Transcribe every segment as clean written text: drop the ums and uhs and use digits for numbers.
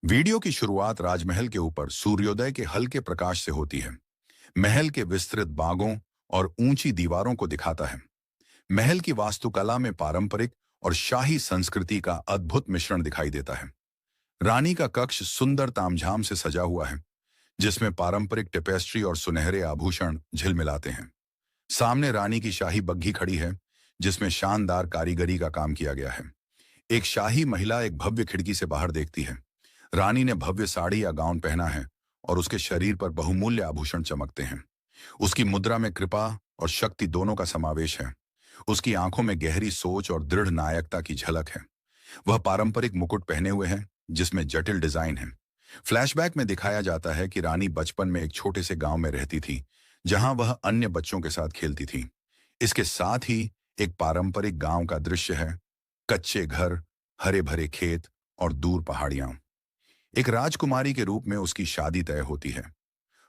Video की शुरुआत राजमहल के ऊपर सूर्योदय के हल्के प्रकाश से होती है। महल के विस्तृत बागों और ऊंची दीवारों को दिखाता है। महल की वास्तुकला में पारंपरिक और शाही संस्कृति का अद्भुत मिश्रण दिखाई देता है। रानी का कक्ष सुंदर तामझाम से सजा हुआ है, जिसमें पारंपरिक टेपेस्ट्री और सुनहरे आभूषण झिलमिलाते हैं। सामने रानी की शाही बग्घी खड़ी है, जिसमें शानदार कारीगरी का काम किया गया है। एक शाही महिला एक भव्य खिड़की से बाहर देखती है। रानी ने भव्य साड़ी या गाउन पहना है और उसके शरीर पर बहुमूल्य आभूषण चमकते हैं। उसकी मुद्रा में कृपा और शक्ति दोनों का समावेश है। उसकी आंखों में गहरी सोच और दृढ़ नायकता की झलक है। वह पारंपरिक मुकुट पहने हुए है, जिसमें जटिल डिजाइन है। फ्लैशबैक में दिखाया जाता है कि रानी बचपन में एक छोटे से गांव में रहती थी, जहां वह अन्य बच्चों के साथ खेलती थी। इसके साथ ही एक पारंपरिक गांव का दृश्य है। कच्चे घर, हरे भरे खेत और दूर पहाड़ियां। एक राजकुमारी के रूप में उसकी शादी तय होती है।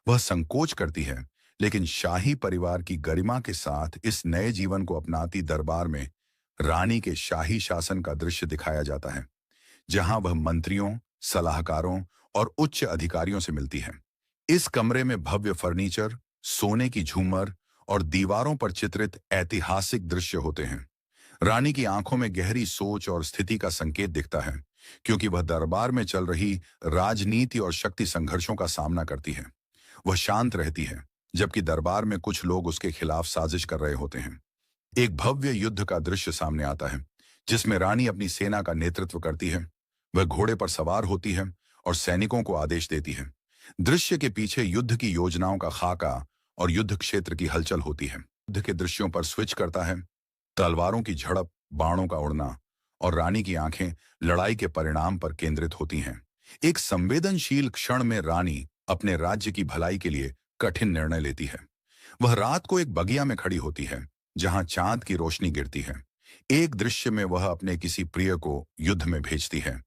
वह संकोच करती है, लेकिन शाही परिवार की गरिमा के साथ इस नए जीवन को अपनाती। दरबार में रानी के शाही शासन का दृश्य दिखाया जाता है, जहां वह मंत्रियों, सलाहकारों और उच्च अधिकारियों से मिलती है। इस कमरे में भव्य फर्नीचर, सोने की झूमर और दीवारों पर चित्रित ऐतिहासिक दृश्य होते हैं। रानी की आंखों में गहरी सोच और स्थिति का संकेत दिखता है, क्योंकि वह दरबार में चल रही राजनीति और शक्ति संघर्षों का सामना करती है। वह शांत रहती है, जबकि दरबार में कुछ लोग उसके खिलाफ साजिश कर रहे होते हैं। एक भव्य युद्ध का दृश्य सामने आता है, जिसमें रानी अपनी सेना का नेतृत्व करती है। वह घोड़े पर सवार होती है और सैनिकों को आदेश देती है। दृश्य के पीछे युद्ध की योजनाओं का खाका और युद्ध क्षेत्र की हलचल होती है। युद्ध के दृश्यों पर स्विच करता है। तलवारों की झड़प, बाणों का उड़ना और रानी की आंखें लड़ाई के परिणाम पर केंद्रित होती हैं। एक संवेदनशील क्षण में रानी अपने राज्य की भलाई के लिए कठिन निर्णय लेती है। वह रात को एक बगिया में खड़ी होती है, जहां चांद की रोशनी गिरती है। एक दृश्य में वह अपने किसी प्रिय को युद्ध में भेजती है,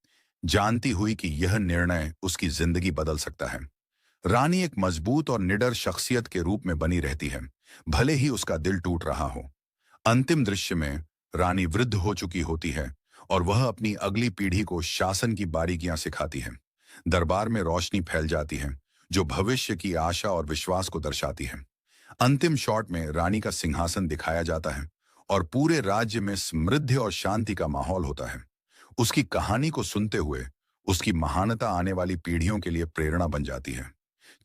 जानती हुई कि यह निर्णय उसकी जिंदगी बदल सकता है। रानी एक मजबूत और निडर शख्सियत के रूप में बनी रहती है, भले ही उसका दिल टूट रहा हो। अंतिम दृश्य में रानी वृद्ध हो चुकी होती है और वह अपनी अगली पीढ़ी को शासन की बारीकियां सिखाती है। दरबार में रोशनी फैल जाती है, जो भविष्य की आशा और विश्वास को दर्शाती है। अंतिम शॉट में रानी का सिंहासन दिखाया जाता है और पूरे राज्य में समृद्धि और शांति का माहौल होता है। उसकी कहानी को सुनते हुए उसकी महानता आने वाली पीढ़ियों के लिए प्रेरणा बन जाती है।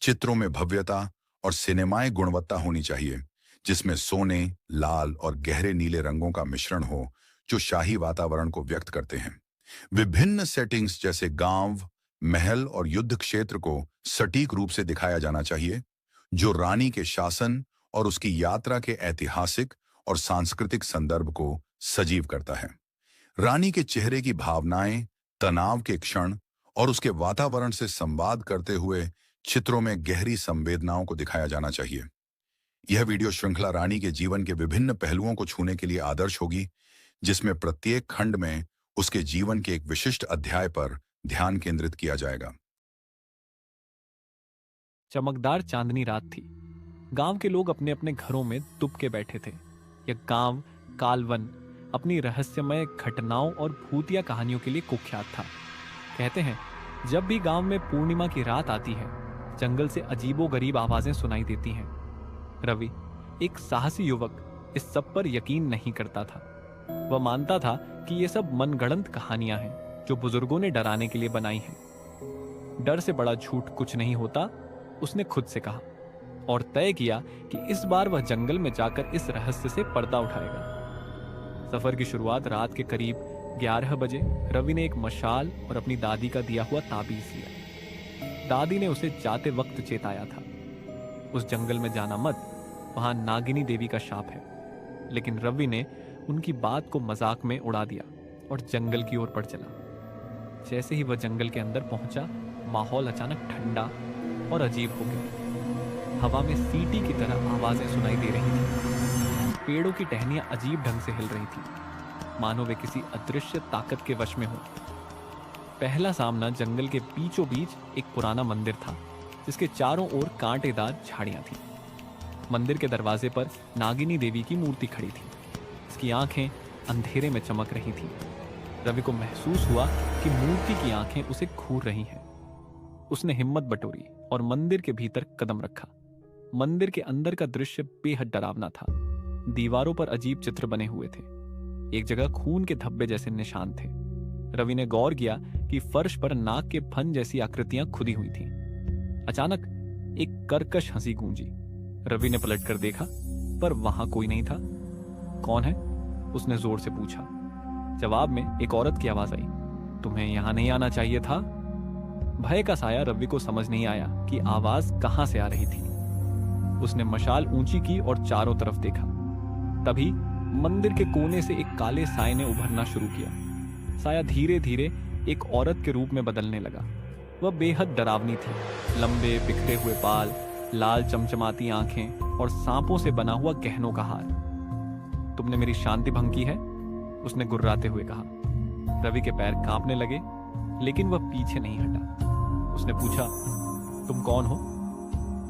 चित्रों में भव्यता और सिनेमाई गुणवत्ता होनी चाहिए, जिसमें सोने, लाल और गहरे नीले रंगों का मिश्रण हो, जो शाही वातावरण को व्यक्त करते हैं। विभिन्न सेटिंग्स जैसे गांव, महल और युद्ध क्षेत्र को सटीक रूप से दिखाया जाना चाहिए, जो रानी के शासन और उसकी यात्रा के ऐतिहासिक और सांस्कृतिक संदर्भ को सजीव करता है। रानी के चेहरे की भावनाएं, तनाव के क्षण और उसके वातावरण से संवाद करते हुए चित्रों में गहरी संवेदनाओं को दिखाया जाना चाहिए। यह वीडियो श्रृंखला रानी के जीवन के विभिन्न पहलुओं को छूने के लिए आदर्श होगी, जिसमें प्रत्येक खंड में उसके जीवन के एक विशिष्ट अध्याय पर ध्यान केंद्रित किया जाएगा। चमकदार चांदनी रात थी। गांव के लोग अपने अपने घरों में दुबके बैठे थे। यह गांव कालवन अपनी रहस्यमय घटनाओं और भूतिया कहानियों के लिए कुख्यात था। कहते हैं, जब भी गांव में पूर्णिमा की रात आती है, जंगल से अजीबोगरीब आवाजें सुनाई देती हैं। रवि, एक साहसी युवक, इस सब पर यकीन नहीं करता था। वह मानता था कि ये सब मनगढ़ंत कहानियां हैं, जो बुजुर्गों ने डराने के लिए बनाई हैं। डर से बड़ा झूठ कुछ नहीं होता, उसने खुद से कहा, और तय किया कि इस बार वह जंगल में जाकर इस रहस्य से पर्दा उठाएगा। सफर की शुरुआत रात के करीब 11 बजे रवि ने एक मशाल और अपनी दादी का दिया हुआ ताबीज लिया। दादी ने उसे जाते वक्त चेताया था, उस जंगल में जाना मत, वहां नागिनी देवी का शाप है। लेकिन रवि ने उनकी बात को मजाक में उड़ा दिया और जंगल की ओर बढ़ चला। जैसे ही वह जंगल के अंदर पहुंचा, माहौल अचानक ठंडा और अजीब हो गया। हवा में सीटी की तरह आवाजें सुनाई दे रही थी। पेड़ों की टहनियां अजीब ढंग से हिल रही थी, मानो वे किसी अदृश्य ताकत के वश में हो। पहला सामना जंगल के बीचों बीच एक पुराना मंदिर था, जिसके चारों ओर कांटेदार झाड़ियां थीं। मंदिर के दरवाजे पर नागिनी देवी की मूर्ति खड़ी थी। इसकी आंखें अंधेरे में चमक रही थीं। रवि को महसूस हुआ कि मूर्ति की आंखें उसे घूर रही हैं। उसने हिम्मत बटोरी और मंदिर के भीतर कदम रखा। मंदिर के अंदर का दृश्य बेहद डरावना था। दीवारों पर अजीब चित्र बने हुए थे। एक जगह खून के धब्बे जैसे निशान थे। रवि ने गौर किया कि फर्श पर नाक के फन जैसी आकृतियां खुदी हुई थीं। अचानक एक कर्कश हंसी गूंजी। रवि ने पलटकर देखा, पर वहां कोई नहीं था। कौन है? उसने जोर से पूछा। जवाब में एक औरत की आवाज आई, तुम्हें यहां नहीं आना चाहिए था। भय का साया रवि को समझ नहीं आया कि आवाज कहां से आ रही थी। उसने मशाल ऊंची की और चारों तरफ देखा। तभी मंदिर के कोने से एक काले साए ने उभरना शुरू किया। साया धीरे धीरे एक औरत के रूप में बदलने लगा। वह बेहद डरावनी थी। लंबे बिखरे हुए बाल, लाल चमचमाती आंखें और सांपों से बना हुआ गहनों का हार। तुमने मेरी शांति भंग की है, उसने गुर्राते हुए कहा। रवि के पैर कांपने लगे, लेकिन वह पीछे नहीं हटा। उसने पूछा, तुम कौन हो?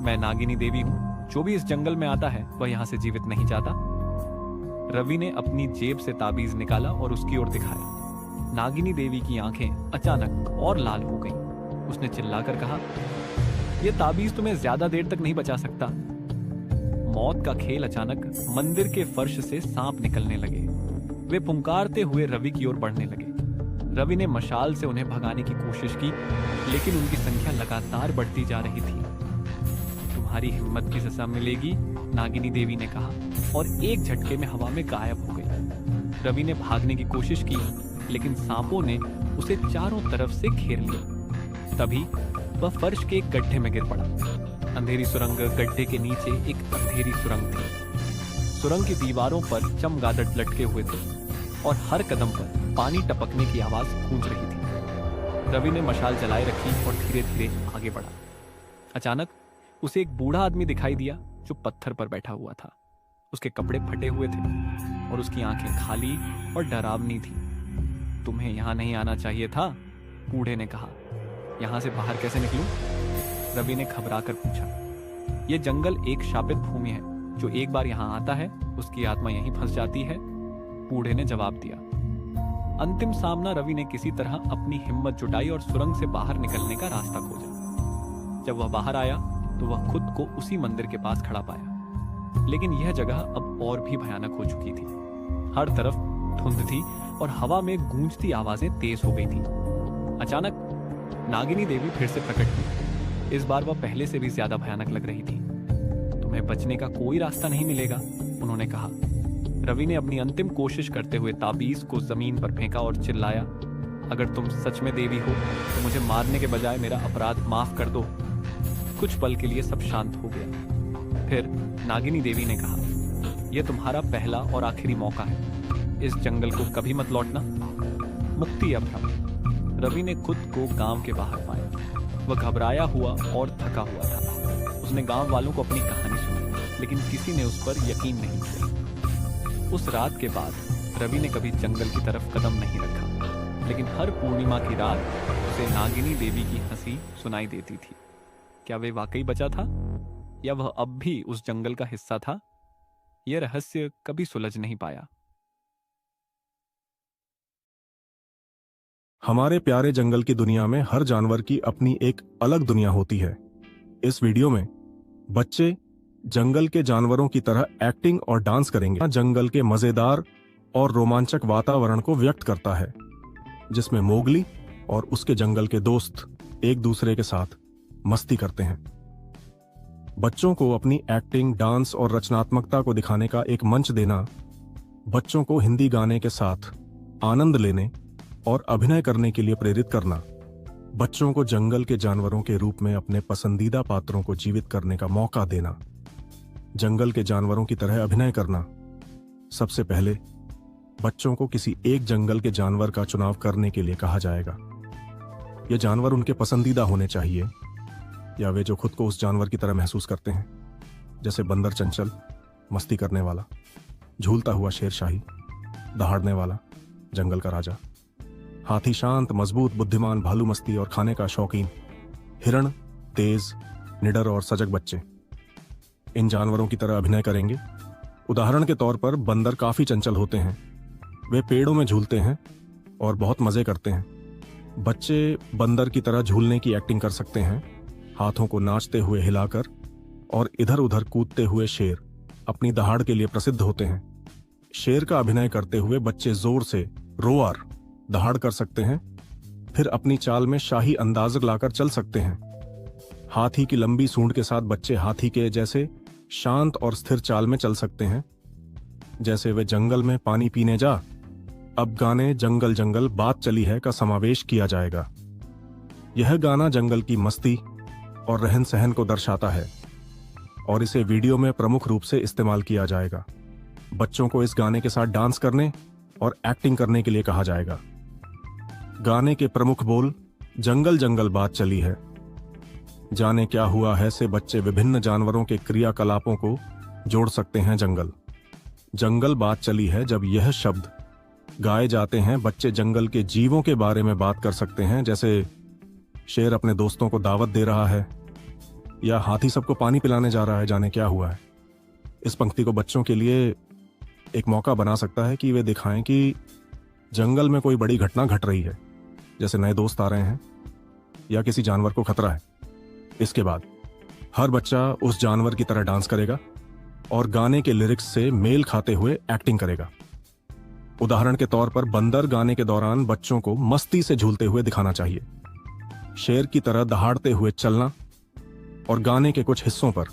मैं नागिनी देवी हूं। जो भी इस जंगल में आता है वह यहां से जीवित नहीं जाता। रवि ने अपनी जेब से ताबीज निकाला और उसकी ओर दिखाया। नागिनी देवी की आंखें अचानक और लाल हो गईं। उसने चिल्लाकर कहा, यह ताबीज तुम्हें ज्यादा देर तक नहीं बचा सकता। मौत का खेल अचानक मंदिर के फर्श से सांप निकलने लगे। वे पुकारते हुए रवि की ओर बढ़ने लगे। रवि ने मशाल से उन्हें भगाने की कोशिश की, लेकिन उनकी संख्या लगातार बढ़ती जा रही थी। तुम्हारी हिम्मत की सजा मिलेगी, नागिनी देवी ने कहा, और एक झटके में हवा में गायब हो गई। रवि ने भागने की कोशिश की, लेकिन सांपों ने उसे चारों तरफ से घेर लिया। तभी वह फर्श के एक गड्ढे में गिर पड़ा। अंधेरी सुरंग, गड्ढे के नीचे एक अंधेरी सुरंग थी। सुरंग की दीवारों पर चमगादड़ लटके हुए थे और हर कदम पर पानी टपकने की आवाज गूंज रही थी। रवि ने मशाल जलाए रखी और धीरे धीरे आगे बढ़ा। अचानक उसे एक बूढ़ा आदमी दिखाई दिया जो पत्थर पर बैठा हुआ था। उसके कपड़े फटे हुए थे और उसकी आंखें खाली और डरावनी थी। तुम्हें यहां नहीं आना चाहिए था, बूढ़े ने कहा। यहां से बाहर कैसे निकलूं? रवि ने घबराकर पूछा। यह जंगल एक शापित भूमि है। जो एक बार यहां आता है उसकी आत्मा यहीं फंस जाती है, बूढ़े ने जवाब दिया। अंतिम सामना रवि ने किसी तरह अपनी हिम्मत जुटाई और सुरंग से बाहर निकलने का रास्ता खोजा। जब वह बाहर आया तो वह खुद को उसी मंदिर के पास खड़ा पाया। लेकिन यह जगह अब और भी भयानक हो चुकी थी। हर तरफ धुंध थी और हवा में गूंजती आवाजें तेज हो गई थी। अचानक नागिनी देवी फिर से प्रकट हुई। इस बार वह पहले से भी ज्यादा भयानक लग रही थी। तुम्हें बचने का कोई रास्ता नहीं मिलेगा, उन्होंने कहा। रवि ने अपनी अंतिम कोशिश करते हुए ताबीज को जमीन पर फेंका और चिल्लाया, अगर तुम सच में देवी हो तो मुझे मारने के बजाय मेरा अपराध माफ कर दो। कुछ पल के लिए सब शांत हो गया। फिर नागिनी देवी ने कहा, यह तुम्हारा पहला और आखिरी मौका है। इस जंगल को कभी मत लौटना। मुक्ति अब था। रवि ने खुद को गांव के बाहर पाया। वह घबराया हुआ और थका हुआ था। उसने गांव वालों को अपनी कहानी सुनी, लेकिन किसी ने उस पर यकीन नहीं किया। उस रात के बाद रवि ने कभी जंगल की तरफ कदम नहीं रखा, लेकिन हर पूर्णिमा की रात उसे नागिनी देवी की हंसी सुनाई देती थी। क्या वे वाकई बचा था, या वह अब भी उस जंगल का हिस्सा था? यह रहस्य कभी सुलझ नहीं पाया। हमारे प्यारे जंगल की दुनिया में हर जानवर की अपनी एक अलग दुनिया होती है। इस वीडियो में बच्चे जंगल के जानवरों की तरह एक्टिंग और डांस करेंगे। जंगल के मजेदार और रोमांचक वातावरण को व्यक्त करता है, जिसमें मोगली और उसके जंगल के दोस्त एक दूसरे के साथ मस्ती करते हैं। बच्चों को अपनी एक्टिंग, डांस और रचनात्मकता को दिखाने का एक मंच देना, बच्चों को हिंदी गाने के साथ आनंद लेने और अभिनय करने के लिए प्रेरित करना, बच्चों को जंगल के जानवरों के रूप में अपने पसंदीदा पात्रों को जीवित करने का मौका देना, जंगल के जानवरों की तरह अभिनय करना। सबसे पहले बच्चों को किसी एक जंगल के जानवर का चुनाव करने के लिए कहा जाएगा। यह जानवर उनके पसंदीदा होने चाहिए, या वे जो खुद को उस जानवर की तरह महसूस करते हैं, जैसे बंदर चंचल, मस्ती करने वाला, झूलता हुआ शेरशाही, दहाड़ने वाला, जंगल का राजा, हाथी शांत, मजबूत, बुद्धिमान, भालू मस्ती और खाने का शौकीन, हिरण तेज, निडर और सजग बच्चे। इन जानवरों की तरह अभिनय करेंगे। उदाहरण के तौर पर बंदर काफी चंचल होते हैं। वे पेड़ों में झूलते हैं और बहुत मजे करते हैं। बच्चे बंदर की तरह झूलने की एक्टिंग कर सकते हैं, हाथों को नाचते हुए हिलाकर, और इधर उधर कूदते हुए शेर अपनी दहाड़ के लिए प्रसिद्ध होते हैं। शेर का अभिनय करते हुए बच्चे जोर से रोआर दहाड़ कर सकते हैं, फिर अपनी चाल में शाही अंदाज लाकर चल सकते हैं। हाथी की लंबी सूंड के साथ बच्चे हाथी के जैसे शांत और स्थिर चाल में चल सकते हैं, जैसे वे जंगल में पानी पीने जा। अब गाने जंगल जंगल बात चली है का समावेश किया जाएगा। यह गाना जंगल की मस्ती और रहन सहन को दर्शाता है और इसे वीडियो में प्रमुख रूप से इस्तेमाल किया जाएगा। बच्चों को इस गाने के साथ डांस करने और एक्टिंग करने के लिए कहा जाएगा। गाने के प्रमुख बोल जंगल जंगल बात चली है, जाने क्या हुआ है से बच्चे विभिन्न जानवरों के क्रियाकलापों को जोड़ सकते हैं। जंगल जंगल बात चली है, जब यह शब्द गाए जाते हैं बच्चे जंगल के जीवों के बारे में बात कर सकते हैं, जैसे शेर अपने दोस्तों को दावत दे रहा है या हाथी सबको पानी पिलाने जा रहा है, जाने क्या हुआ है। इस पंक्ति को बच्चों के लिए एक मौका बना सकता है कि वे दिखाएं कि जंगल में कोई बड़ी घटना घट रही है, जैसे नए दोस्त आ रहे हैं या किसी जानवर को खतरा है। इसके बाद हर बच्चा उस जानवर की तरह डांस करेगा और गाने के लिरिक्स से मेल खाते हुए एक्टिंग करेगा। उदाहरण के तौर पर बंदर गाने के दौरान बच्चों को मस्ती से झूलते हुए दिखाना चाहिए, शेर की तरह दहाड़ते हुए चलना और गाने के कुछ हिस्सों पर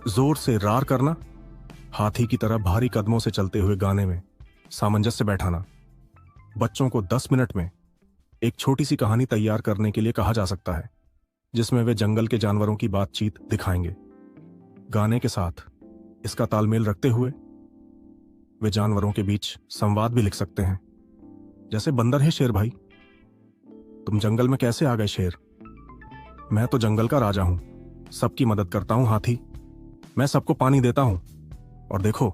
जोर से रार करना, हाथी की तरह भारी कदमों से चलते हुए गाने में सामंजस्य बैठाना। बच्चों को 10 मिनट में एक छोटी सी कहानी तैयार करने के लिए कहा जा सकता है, जिसमें वे जंगल के जानवरों की बातचीत दिखाएंगे। गाने के साथ इसका तालमेल रखते हुए वे जानवरों के बीच संवाद भी लिख सकते हैं, जैसे बंदर है शेर भाई, तुम जंगल में कैसे आ गए शेर? मैं तो जंगल का राजा हूं, सबकी मदद करता हूं हाथी, मैं सबको पानी देता हूं, और देखो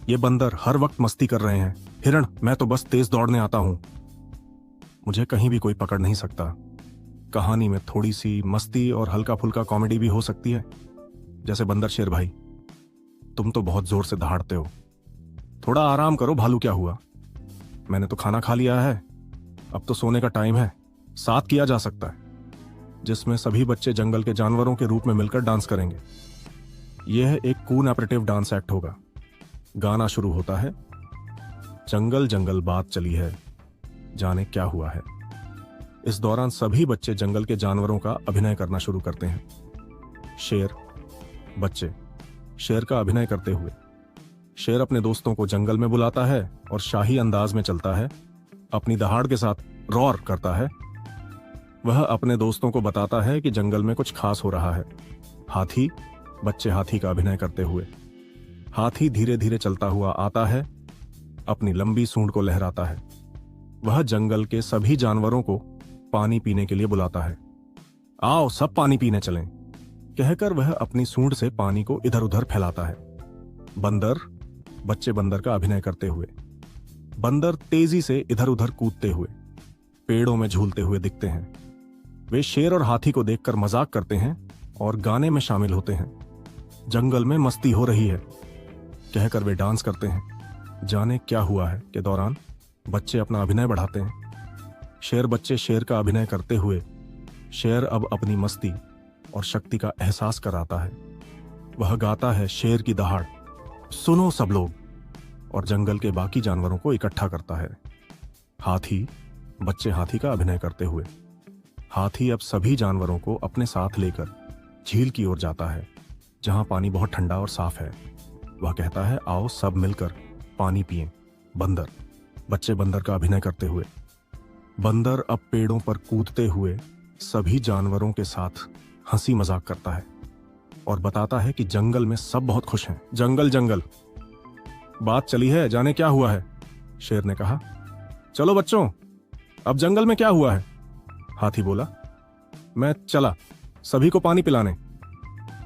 ये बंदर हर वक्त मस्ती कर रहे हैं। हिरण, मैं तो बस तेज दौड़ने आता हूं, मुझे कहीं भी कोई पकड़ नहीं सकता। कहानी में थोड़ी सी मस्ती और हल्का फुल्का कॉमेडी भी हो सकती है, जैसे बंदर शेर भाई, तुम तो बहुत जोर से दहाड़ते हो, थोड़ा आराम करो भालू, क्या हुआ? मैंने तो खाना खा लिया है, अब तो सोने का टाइम है। साथ किया जा सकता है, जिसमें सभी बच्चे जंगल के जानवरों के रूप में मिलकर डांस करेंगे। यह एक कून ऑपरेटिव डांस एक्ट होगा। गाना शुरू होता है, जंगल जंगल बात चली है, जाने क्या हुआ है। इस दौरान सभी बच्चे जंगल के जानवरों का अभिनय करना शुरू करते हैं। बच्चे शेर का अभिनय करते हुए, शेर अपने दोस्तों को जंगल में बुलाता है और शाही अंदाज में चलता है, अपनी दहाड़ के साथ रॉर करता है। वह अपने दोस्तों को बताता है कि जंगल में कुछ खास हो रहा है। बच्चे हाथी का अभिनय करते हुए, हाथी धीरे धीरे चलता हुआ आता है, अपनी लंबी सूंड को लहराता है। वह जंगल के सभी जानवरों को पानी पीने के लिए बुलाता है। आओ सब पानी पीने चलें, कहकर वह अपनी सूंड से पानी को इधर उधर फैलाता है। बच्चे बंदर का अभिनय करते हुए, बंदर तेजी से इधर उधर कूदते हुए, पेड़ों में झूलते हुए दिखते हैं। वे शेर और हाथी को देखकर मजाक करते हैं और गाने में शामिल होते हैं। जंगल में मस्ती हो रही है, कहकर वे डांस करते हैं। जाने क्या हुआ है के दौरान बच्चे अपना अभिनय बढ़ाते हैं। बच्चे शेर का अभिनय करते हुए, शेर अब अपनी मस्ती और शक्ति का एहसास कराता है। वह गाता है शेर की दहाड़, सुनो सब लोग, और जंगल के बाकी जानवरों को इकट्ठा करता है। बच्चे हाथी का अभिनय करते हुए, हाथी अब सभी जानवरों को अपने साथ लेकर झील की ओर जाता है, जहां पानी बहुत ठंडा और साफ है। वह कहता है, आओ सब मिलकर पानी पिएं। बच्चे बंदर का अभिनय करते हुए, बंदर अब पेड़ों पर कूदते हुए सभी जानवरों के साथ हंसी मजाक करता है और बताता है कि जंगल में सब बहुत खुश हैं। जंगल जंगल बात चली है, जाने क्या हुआ है? शेर ने कहा, चलो बच्चों, अब जंगल में क्या हुआ है? हाथी बोला, मैं चला सभी को पानी पिलाने।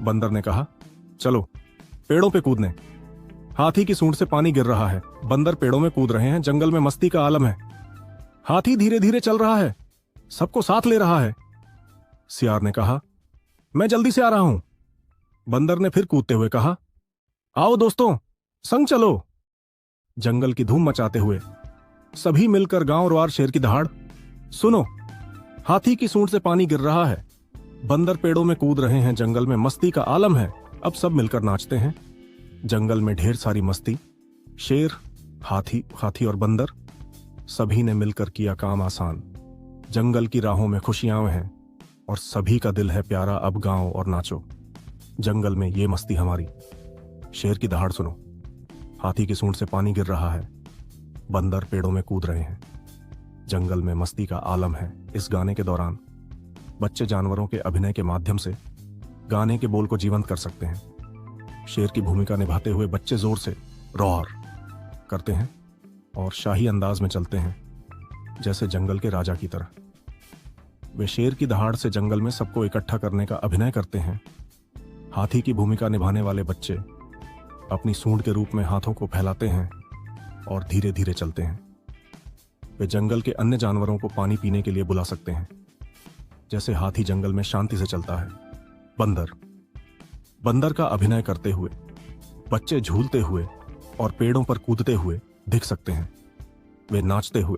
बंदर ने कहा, चलो पेड़ों पे कूदने। हाथी की सूंड से पानी गिर रहा है, बंदर पेड़ों में कूद रहे हैं, जंगल में मस्ती का आलम है। हाथी धीरे धीरे चल रहा है, सबको साथ ले रहा है। सियार ने कहा, मैं जल्दी से आ रहा हूं। बंदर ने फिर कूदते हुए कहा, आओ दोस्तों संग चलो। जंगल की धूम मचाते हुए सभी मिलकर गांव वार शेर की दहाड़, सुनो, हाथी की सूंड से पानी गिर रहा है, बंदर पेड़ों में कूद रहे हैं, जंगल में मस्ती का आलम है, अब सब मिलकर नाचते हैं। जंगल में ढेर सारी मस्ती, शेर, हाथी और बंदर सभी ने मिलकर किया काम आसान। जंगल की राहों में खुशियां हैं और सभी का दिल है प्यारा, अब गाओ और नाचो, जंगल में ये मस्ती हमारी। शेर की दहाड़ सुनो, हाथी की सूंड से पानी गिर रहा है, बंदर पेड़ों में कूद रहे हैं, जंगल में मस्ती का आलम है। इस गाने के दौरान बच्चे जानवरों के अभिनय के माध्यम से गाने के बोल को जीवंत कर सकते हैं। शेर की भूमिका निभाते हुए बच्चे जोर से रॉर करते हैं और शाही अंदाज में चलते हैं, जैसे जंगल के राजा की तरह। वे शेर की दहाड़ से जंगल में सबको इकट्ठा करने का अभिनय करते हैं। हाथी की भूमिका निभाने वाले बच्चे अपनी सूंड के रूप में हाथों को फैलाते हैं और धीरे धीरे चलते हैं। वे जंगल के अन्य जानवरों को पानी पीने के लिए बुला सकते हैं, जैसे हाथी जंगल में शांति से चलता है। बंदर का अभिनय करते हुए बच्चे झूलते हुए और पेड़ों पर कूदते हुए दिख सकते हैं। वे नाचते हुए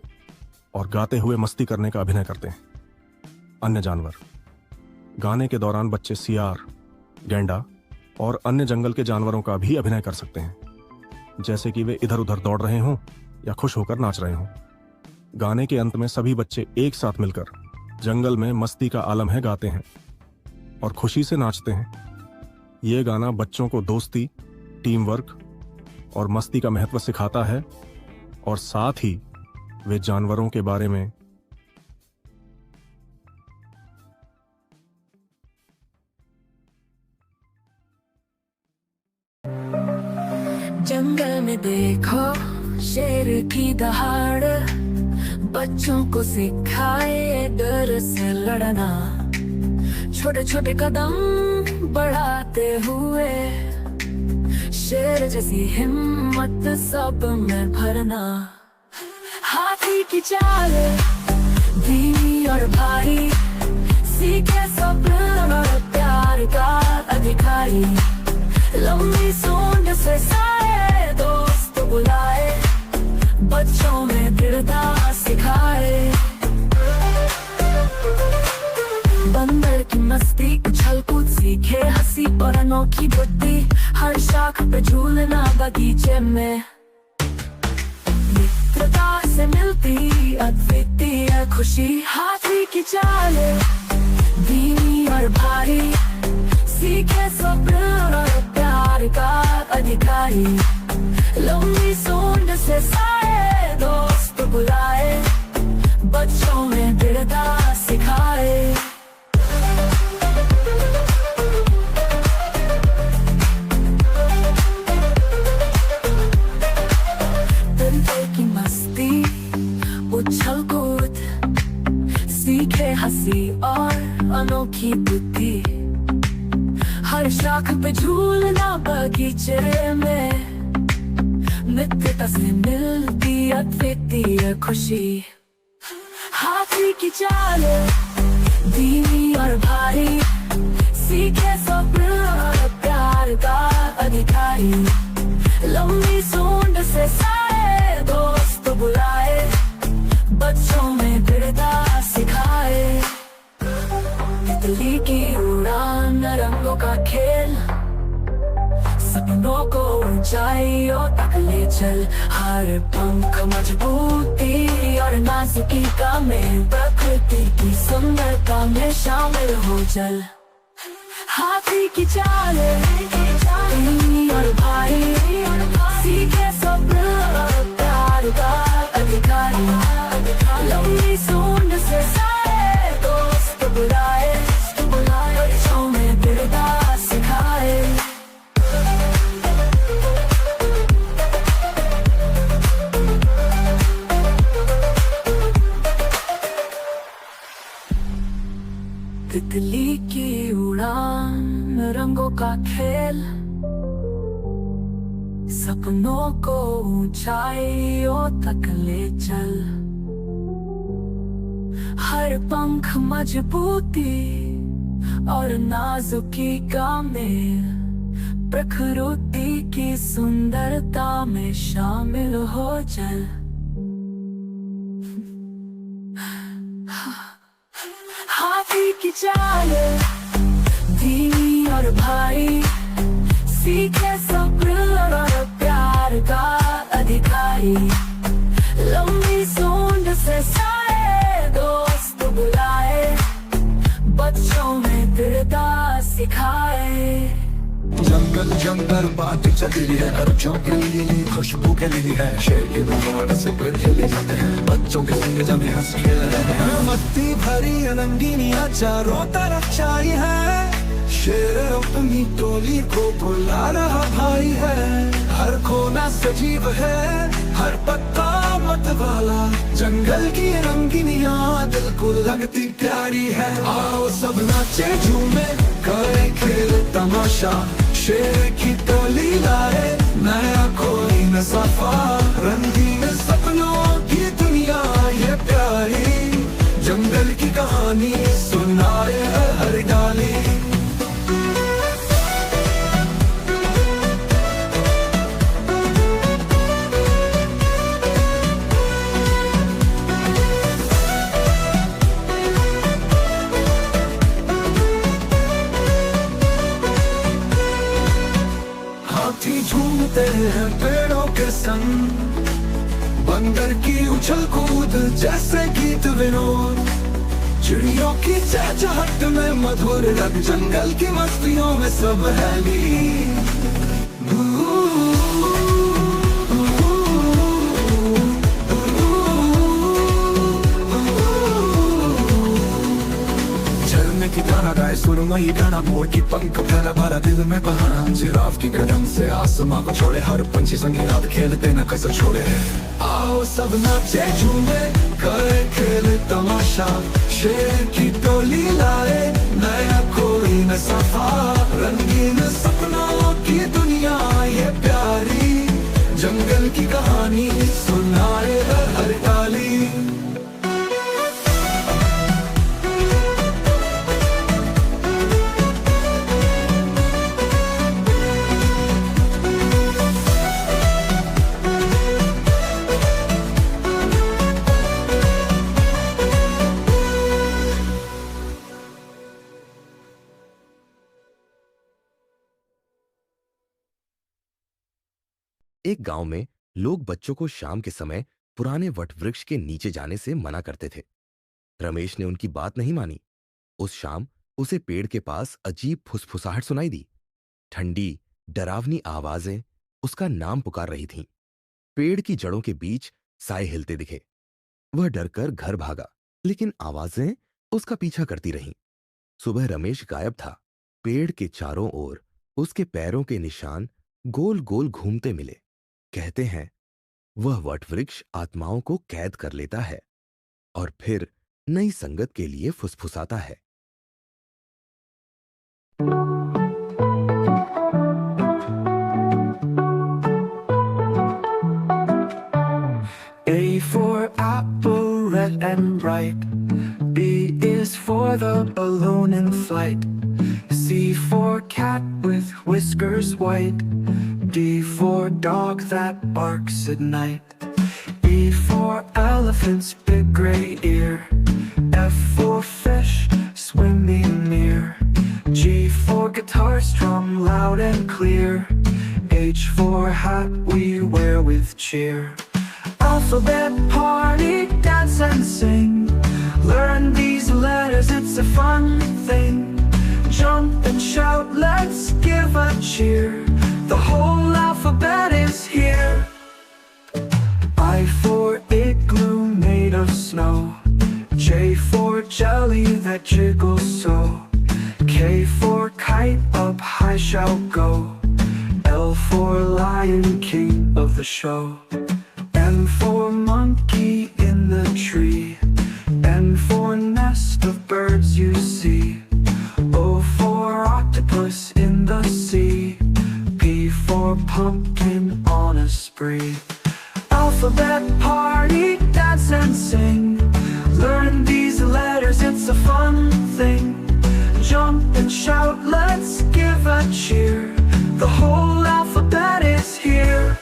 और गाते हुए मस्ती करने का अभिनय करते हैं। अन्य जानवर गाने के दौरान बच्चे सियार, गैंडा और अन्य जंगल के जानवरों का भी अभिनय कर सकते हैं, जैसे कि वे इधर उधर दौड़ रहे हों या खुश होकर नाच रहे हों। गाने के अंत में सभी बच्चे एक साथ मिलकर जंगल में मस्ती का आलम है गाते हैं और खुशी से नाचते हैं। ये गाना बच्चों को दोस्ती, टीम वर्क और मस्ती का महत्व सिखाता है और साथ ही वे जानवरों के बारे में जंगल में देखो शेर की दहाड़, बच्चों को सिखाए डर से लड़ना। छोटे छोटे कदम बढ़ाते हुए शेर जैसी हिम्मत सब में भरना। हाथी की चाल धीमी और भारी, सीखे सब्र और प्यार का अधिकारी। लंबी सूंड से सारे दोस्त बुलाए, बच्चों में दृढ़ता सिखाए। बंदर की मस्ती, उछल कूद सीखे, हंसी और अनोखी बुद्धि। हर शाख पे झूलना बगीचे में, मित्रता से मिलती अद्वितीय खुशी। हाथी की चाल धीमी और भारी, सीखे सब्र और प्यार का अधिकारी। लंबी सूंड से सारे दोस्त बुलाए, बच्चों में दृढ़ता सिखाए। बंदर की मस्ती, उछल कूद सीखे, हंसी और अनोखी बुद्धि। हर शाख पे झूलना बगीचे में, मित्रता से मिलती अद्वितीय खुशी। हाथी की चाल धीमी और भारी, सीखे सब्र और प्यार का अधिकारी। लंबी सूंड से सारे दोस्त बुलाए, बच्चों में दृढ़ता सिखाए। तितली की उड़ान, रंगों का खेल, सपनों को ऊंचाइयों तक ले चल। हर पंख मजबूती और नाजुकी का में, प्रकृति की सुंदरता में शामिल हो चल। हाथी की चाल धीमी और भारी, सीखे सब्र और प्यार का अधिकारी। लंबी सूंड से सारे दोस्त बुलाए, बच्चों में दृढ़ता सिखाए। तितली की उड़ान, रंगों का खेल, सपनों को ऊंचाइयों तक ले चल। हर पंख मजबूती और नाजुकी का मेल, प्रकृति की सुंदरता में शामिल हो चल। की चाल, धीमी और भारी, सीखे सब्र और प्यार का अधिकारी। लंबी सूंड से साए दोस्त बुलाए, बच्चों में दृढ़ता सिखाए। जंगल जंगल बात चली है, बच्चों के लिए खुशबू के लिए है। शेर की दुकान से पेड़ चले जाते हैं, बच्चों के संग जमे हंस खेल रहे हैं। मस्ती भरी रंगीनियां चारों तरफ छाई है, शेर अपनी टोली को बुला रहा भाई है। हर कोना सजीव है, हर पत्ता मतवाला, जंगल की रंगीनियां दिल को लगती प्यारी है। आओ सब नाचे झूमे करे खेल तमाशा, शेर की टोली लाए नया कोई न सफा। रंगीन सपनों की दुनिया ये प्यारी, जंगल की कहानी सुनाए हर डाली। झूमते हैं पेड़ों के संग, बंदर की उछल कूद जैसे गीत विनोद। चिड़ियों की चहचहाट में मधुर रंग, जंगल की मस्तियों में सब है लीन। की गाना गाए सुरमई गाना, मोर की पंख फैला भरा दिल में बहाना। जिराफ की गर्दन से आसमां को छोड़े, हर पंछी संगी रात खेलते न कसर छोड़े। आओ सब नाचे झूमे करे खेल तमाशा, शेर की टोली लाए नया कोई न सफा। रंगीन सपनों की दुनिया ये प्यारी, जंगल की कहानी सुनाए हर डाली। एक गांव में लोग बच्चों को शाम के समय पुराने वटवृक्ष के नीचे जाने से मना करते थे। रमेश ने उनकी बात नहीं मानी। उस शाम उसे पेड़ के पास अजीब फुसफुसाहट सुनाई दी। ठंडी डरावनी आवाजें उसका नाम पुकार रही थीं। पेड़ की जड़ों के बीच साए हिलते दिखे। वह डरकर घर भागा, लेकिन आवाजें उसका पीछा करती रहीं। सुबह रमेश गायब था। पेड़ के चारों ओर उसके पैरों के निशान गोल गोल घूमते मिले। कहते हैं वह वटवृक्ष आत्माओं को कैद कर लेता है और फिर नई संगत के लिए फुसफुसाता है। A for apple, red and bright. B is for the balloon in flight. C for cat with whiskers white. D for dog that barks at night. E for elephant's big gray ear. F for fish swimming near. G for guitar strum loud and clear. H for hat we wear with cheer. Alphabet party, dance and sing. Learn these letters, it's a fun thing. Jump and shout, let's give a cheer. The whole alphabet is here. I for igloo made of snow. J for jelly that jiggles so. K for kite up high shall go. L for lion king of the show. M for monkey in the tree. N for nest of birds you see. O for octopus in the sea. P for pumpkin on a spree. Alphabet party, dance and sing. Learn these letters, it's a fun thing. Jump and shout, let's give a cheer. The whole alphabet is here.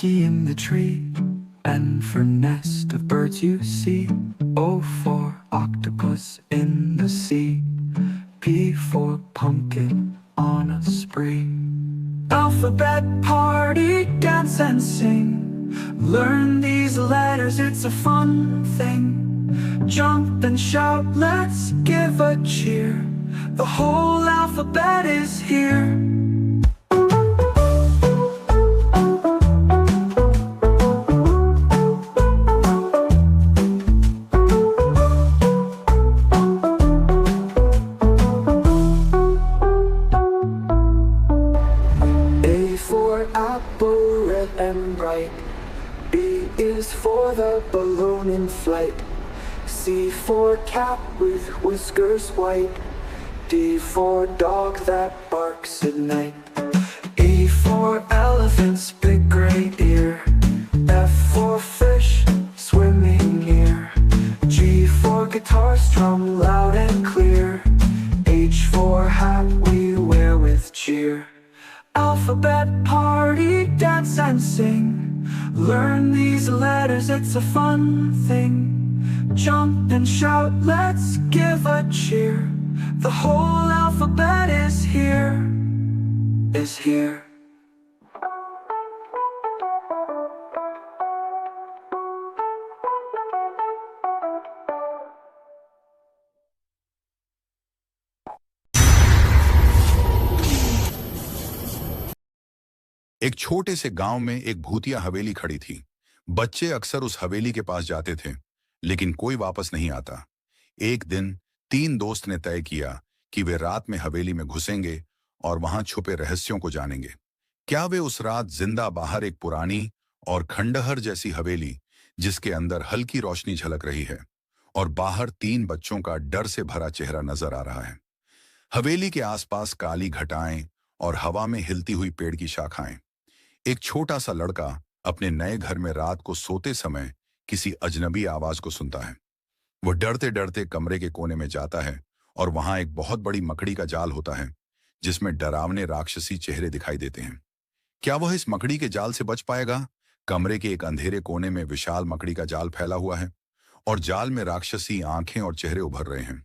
monkey in the tree. N for nest of birds you see. O for octopus in the sea. P for pumpkin on a spree. Alphabet party, dance and sing. Learn these letters, it's a fun thing. Jump and shout, let's give a cheer. The whole alphabet is here. Apple, red and bright. B is for the balloon in flight. C for cat with whiskers white. D for dog that barks at night. E for elephant's big gray ear. F for fish swimming near. G for guitar strum loud and clear. H for hat we wear with cheer. Alphabet party, dance and sing. Learn these letters, it's a fun thing. Jump and shout, let's give a cheer. The whole alphabet is here, is here. एक छोटे से गांव में एक भूतिया हवेली खड़ी थी। बच्चे अक्सर उस हवेली के पास जाते थे, लेकिन कोई वापस नहीं आता। एक दिन 3 दोस्त ने तय किया कि वे रात में हवेली में घुसेंगे और वहां छुपे रहस्यों को जानेंगे। क्या वे उस रात जिंदा बाहर एक पुरानी और खंडहर जैसी हवेली, जिसके अंदर हल्की रोशनी झलक रही है और बाहर 3 बच्चों का डर से भरा चेहरा नजर आ रहा है। हवेली के आसपास काली घटाएं और हवा में हिलती हुई पेड़ की शाखाएं। एक छोटा सा लड़का अपने नए घर में रात को सोते समय किसी अजनबी आवाज को सुनता है। वो डरते डरते कमरे के कोने में जाता है और वहां एक बहुत बड़ी मकड़ी का जाल होता है, जिसमें डरावने राक्षसी चेहरे दिखाई देते हैं। क्या वह इस मकड़ी के जाल से बच पाएगा? कमरे के एक अंधेरे कोने में विशाल मकड़ी का जाल फैला हुआ है और जाल में राक्षसी आंखें और चेहरे उभर रहे हैं।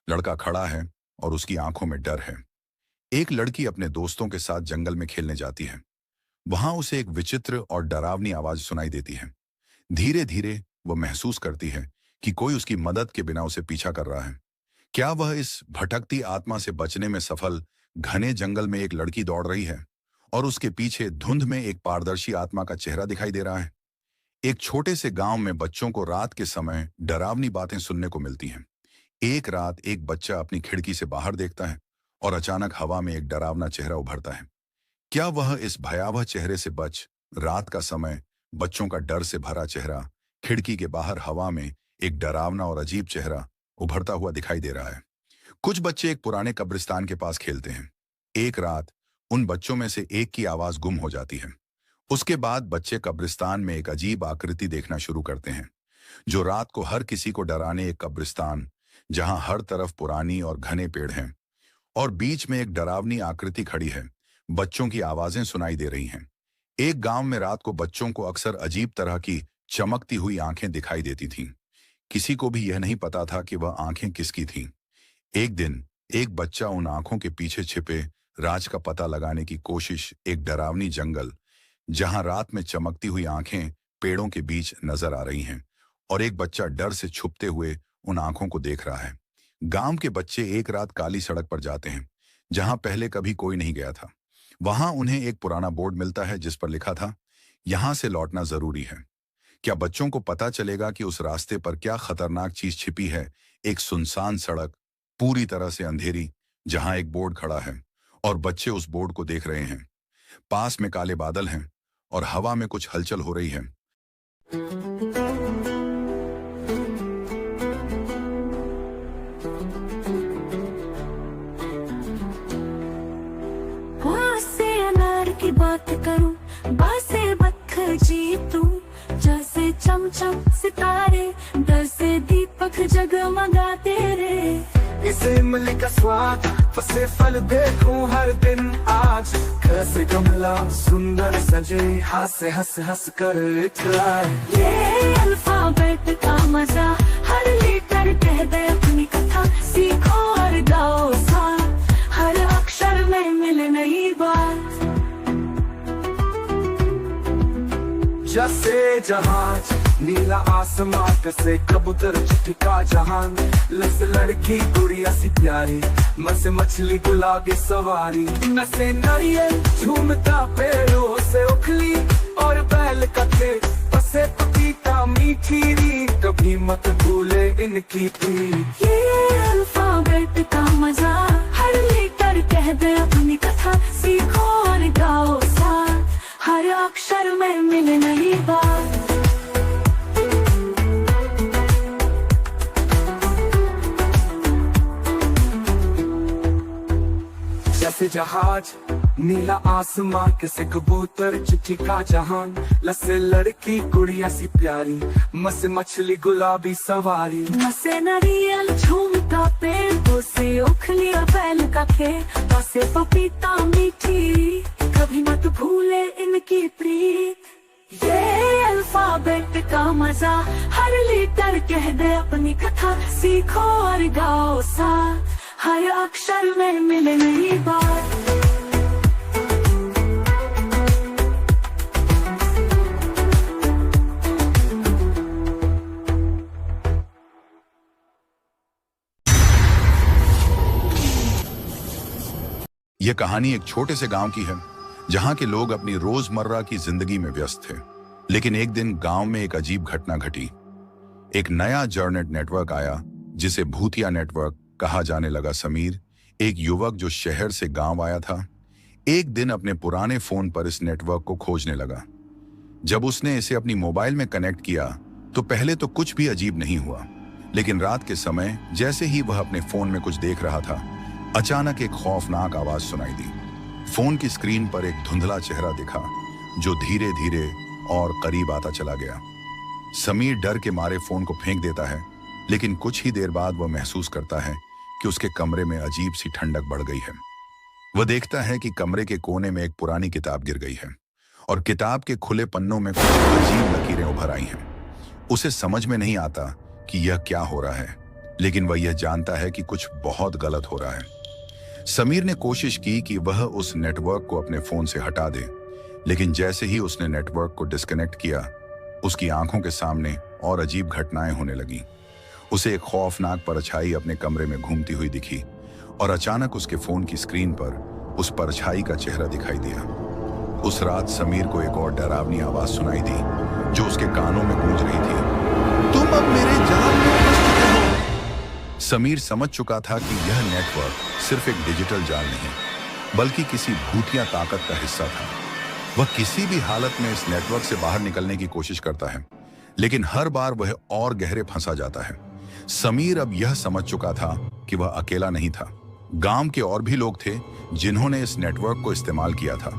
लड़का खड़ा है और उसकी आंखों में डर है। एक लड़की अपने दोस्तों के साथ जंगल में खेलने जाती है। वहां उसे एक विचित्र और डरावनी आवाज सुनाई देती है। धीरे धीरे वह महसूस करती है कि कोई उसकी मदद के बिना उसे पीछा कर रहा है। क्या वह इस भटकती आत्मा से बचने में सफल? घने जंगल में एक लड़की दौड़ रही है और उसके पीछे धुंध में एक पारदर्शी आत्मा का चेहरा दिखाई दे रहा है। एक छोटे से गांव में बच्चों को रात के समय डरावनी बातें सुनने को मिलती हैं। एक रात एक बच्चा अपनी खिड़की से बाहर देखता है और अचानक हवा में एक डरावना चेहरा उभरता है। क्या वह इस भयावह चेहरे से बच? रात का समय, बच्चों का डर से भरा चेहरा, खिड़की के बाहर हवा में एक डरावना और अजीब चेहरा उभरता हुआ दिखाई दे रहा है। कुछ बच्चे एक पुराने कब्रिस्तान के पास खेलते हैं। एक रात उन बच्चों में से एक की आवाज गुम हो जाती है। उसके बाद बच्चे कब्रिस्तान में एक अजीब आकृति देखना शुरू करते हैं, जो रात को हर किसी को डराने एक कब्रिस्तान, जहां हर तरफ पुरानी और घने पेड़ हैं और बीच में एक डरावनी आकृति खड़ी है। बच्चों की आवाजें सुनाई दे रही हैं। एक गांव में रात को बच्चों को अक्सर अजीब तरह की चमकती हुई आंखें दिखाई देती थीं। किसी को भी यह नहीं पता था कि वह आंखें किसकी थीं। एक दिन एक बच्चा उन आंखों के पीछे छिपे राज का पता लगाने की कोशिश, एक डरावनी जंगल जहां रात में चमकती हुई आंखें पेड़ों के बीच नजर आ रही हैं, और एक बच्चा डर से छुपते हुए उन आंखों को देख रहा है। गांव के बच्चे एक रात काली सड़क पर जाते हैं, जहां पहले कभी कोई नहीं गया था। वहां उन्हें एक पुराना बोर्ड मिलता है जिस पर लिखा था, यहां से लौटना जरूरी है। क्या बच्चों को पता चलेगा कि उस रास्ते पर क्या खतरनाक चीज छिपी है? एक सुनसान सड़क, पूरी तरह से अंधेरी, जहां एक बोर्ड खड़ा है और बच्चे उस बोर्ड को देख रहे हैं। पास में काले बादल हैं और हवा में कुछ हलचल हो रही है। की बात करूं, बासे बख जीतूं, जैसे चमचम सितारे, डर से दीपक जगमगाते रे। इसे इमली का स्वाद फसे फल देखूं हर दिन आज कैसे गमला सुंदर सजे हंस हंस हंस कर इतराए ये अल्फाबेट का मजा हर लीटर कह दे अपनी कथा सीखो और गाओ साथ हर अक्षर में मिले नई बात जैसे जहाज नीला आसमान से कबूतर चिट्ठी का जहान लस लड़की गुड़िया सी प्यारी मसे मछली गुलाबी सवारी नसे नारियल झूमता पेड़ों से उखली और बैल का खेत पसे पपीता मीठी री कभी मत भूले इनकी प्रीत ये अल्फाबेट का मजा हर लीटर कह दे अपनी कथा सीखो और गाओ साथ हर अक्षर में मिले नई बात जैसे जहाज नीला आसमां किसे कबूतर चिट्ठी का जहान लसे लड़की गुड़िया सी प्यारी मसे मछली गुलाबी सवारी नसे नारियल झूमता पेड़ों से उखली और बैल का खेत पसे पपीता मीठी कभी मत भूले इनकी प्रीत ये अल्फाबेट का मजा हर लीटर कह दे अपनी कथा सीखो और गाओ साथ हर अक्षर में मिले नई बात यह कहानी एक छोटे से गांव की है जहां के लोग अपनी रोजमर्रा की जिंदगी में व्यस्त थे। लेकिन एक दिन गांव में एक अजीब घटना घटी। एक नया जर्नेट नेटवर्क आया जिसे भूतिया नेटवर्क कहा जाने लगा। समीर, एक युवक जो शहर से गांव आया था, एक दिन अपने पुराने फोन पर इस नेटवर्क को खोजने लगा। जब उसने इसे अपनी मोबाइल में कनेक्ट किया तो पहले तो कुछ भी अजीब नहीं हुआ, लेकिन रात के समय जैसे ही वह अपने फोन में कुछ देख रहा था, अचानक एक खौफनाक आवाज सुनाई दी। फोन की स्क्रीन पर एक धुंधला चेहरा दिखा जो धीरे धीरे और करीब आता चला गया। समीर डर के मारे फोन को फेंक देता है, लेकिन कुछ ही देर बाद वह महसूस करता है कि उसके कमरे में अजीब सी ठंडक बढ़ गई है। वह देखता है कि कमरे के कोने में एक पुरानी किताब गिर गई है और किताब के खुले पन्नों में कुछ अजीब लकीरें उभर आई हैं। उसे समझ में नहीं आता कि यह क्या हो रहा है, लेकिन वह यह जानता है कि कुछ बहुत गलत हो रहा है। समीर ने कोशिश की कि वह उस नेटवर्क को अपने फोन से हटा दे, लेकिन जैसे ही उसने नेटवर्क को डिस्कनेक्ट किया, उसकी आंखों के सामने और अजीब घटनाएं होने लगीं। उसे एक खौफनाक परछाई अपने कमरे में घूमती हुई दिखी और अचानक उसके फोन की स्क्रीन पर उस परछाई का चेहरा दिखाई दिया। उस रात समीर को एक और डरावनी आवाज सुनाई दी जो उसके कानों में गूंज रही थी, तुम अब मेरे जाल में फंस चुके हो। समीर समझ चुका था कि यह नेटवर्क सिर्फ एक डिजिटल जाल नहीं, बल्कि किसी भूतिया ताकत का हिस्सा था। वह किसी भी हालत में इस नेटवर्क से बाहर निकलने की कोशिश करता है, लेकिन हर बार वह और गहरे फंसा जाता है। समीर अब यह समझ चुका था कि वह अकेला नहीं था। गांव के और भी लोग थे जिन्होंने इस नेटवर्क को इस्तेमाल किया था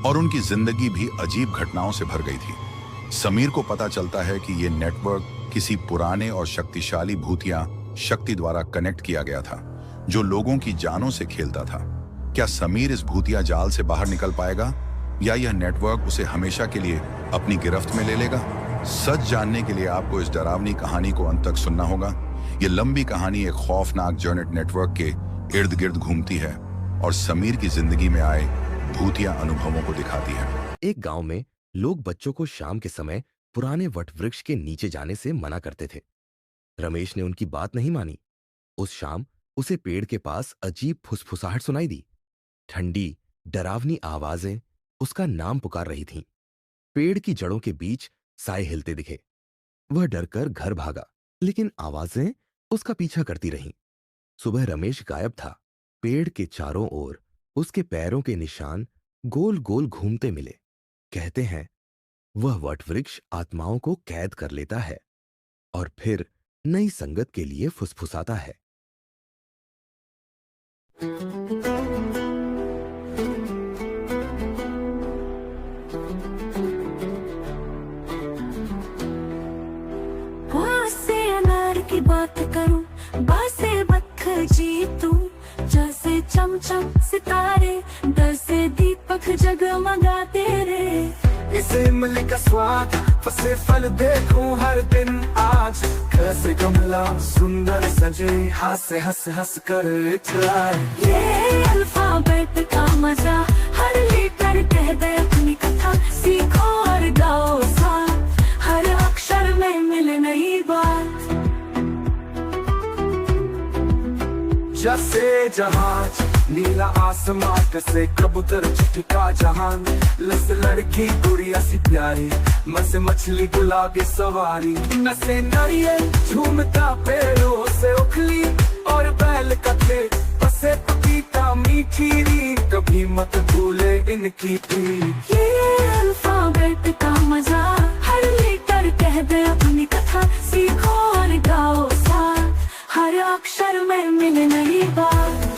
और उनकी जिंदगी भी अजीब घटनाओं से भर गई थी। समीर को पता चलता है कि यह नेटवर्क किसी पुराने और शक्तिशाली भूतिया शक्ति द्वारा कनेक्ट किया गया था जो लोगों की जानों से खेलता था। क्या समीर इस भूतिया जाल से बाहर निकल पाएगा या यह नेटवर्क उसे हमेशा के लिए अपनी गिरफ्त में ले लेगा? सच जानने के लिए आपको इस डरावनी कहानी को अंत तक सुनना होगा। यह लंबी कहानी एक खौफनाक जर्नेट नेटवर्क के इर्द गिर्द घूमती है और समीर की जिंदगी में आए भूतिया अनुभवों को दिखाती है। एक गांव में लोग बच्चों को शाम के समय पुराने वटवृक्ष के नीचे जाने से मना करते थे। रमेश ने उनकी बात नहीं मानी। उस शाम उसे पेड़ के पास अजीब फुसफुसाहट सुनाई दी। ठंडी डरावनी आवाजें उसका नाम पुकार रही थीं। पेड़ की जड़ों के बीच साए हिलते दिखे। वह डरकर घर भागा, लेकिन आवाजें उसका पीछा करती रहीं। सुबह रमेश गायब था। पेड़ के चारों ओर उसके पैरों के निशान गोल गोल घूमते मिले। कहते हैं वह वटवृक्ष आत्माओं को कैद कर लेता है और फिर नई संगत के लिए फुसफुसाता है। से अनार की बात करूं, बा से बत्थर कोई जीतू, जैसे चमचम सितारे, डर से दीपक जगमगाते रे। इस इमली का स्वाद, फसे फल देखूं हर दिन आज, कैसे गमला सुंदर सजे, हाथ से हंस हंस कर चलाए। ये अल्फाबेट का मजा, हर लीटर कह दे अपनी कथा, सीखो और गाओ साथ, हर अक्षर में मिले नई बात। जैसे जहाज, नीला आसमान से कबूतर चिट्ठा जहान, लस लड़की गुड़िया सी प्यारी, मन से मछली गुलाबी सवारी, नसे नारियल झूमता पेड़ों से उखली, और बैल का खेत पसे पपीता मीठी री, कभी मत भूले इनकी प्रीत। ये अल्फाबेट का मजा, हर लीटर कह दे अपनी कथा, सीखो और गाओ साथ, हर अक्षर में मिले नई बात।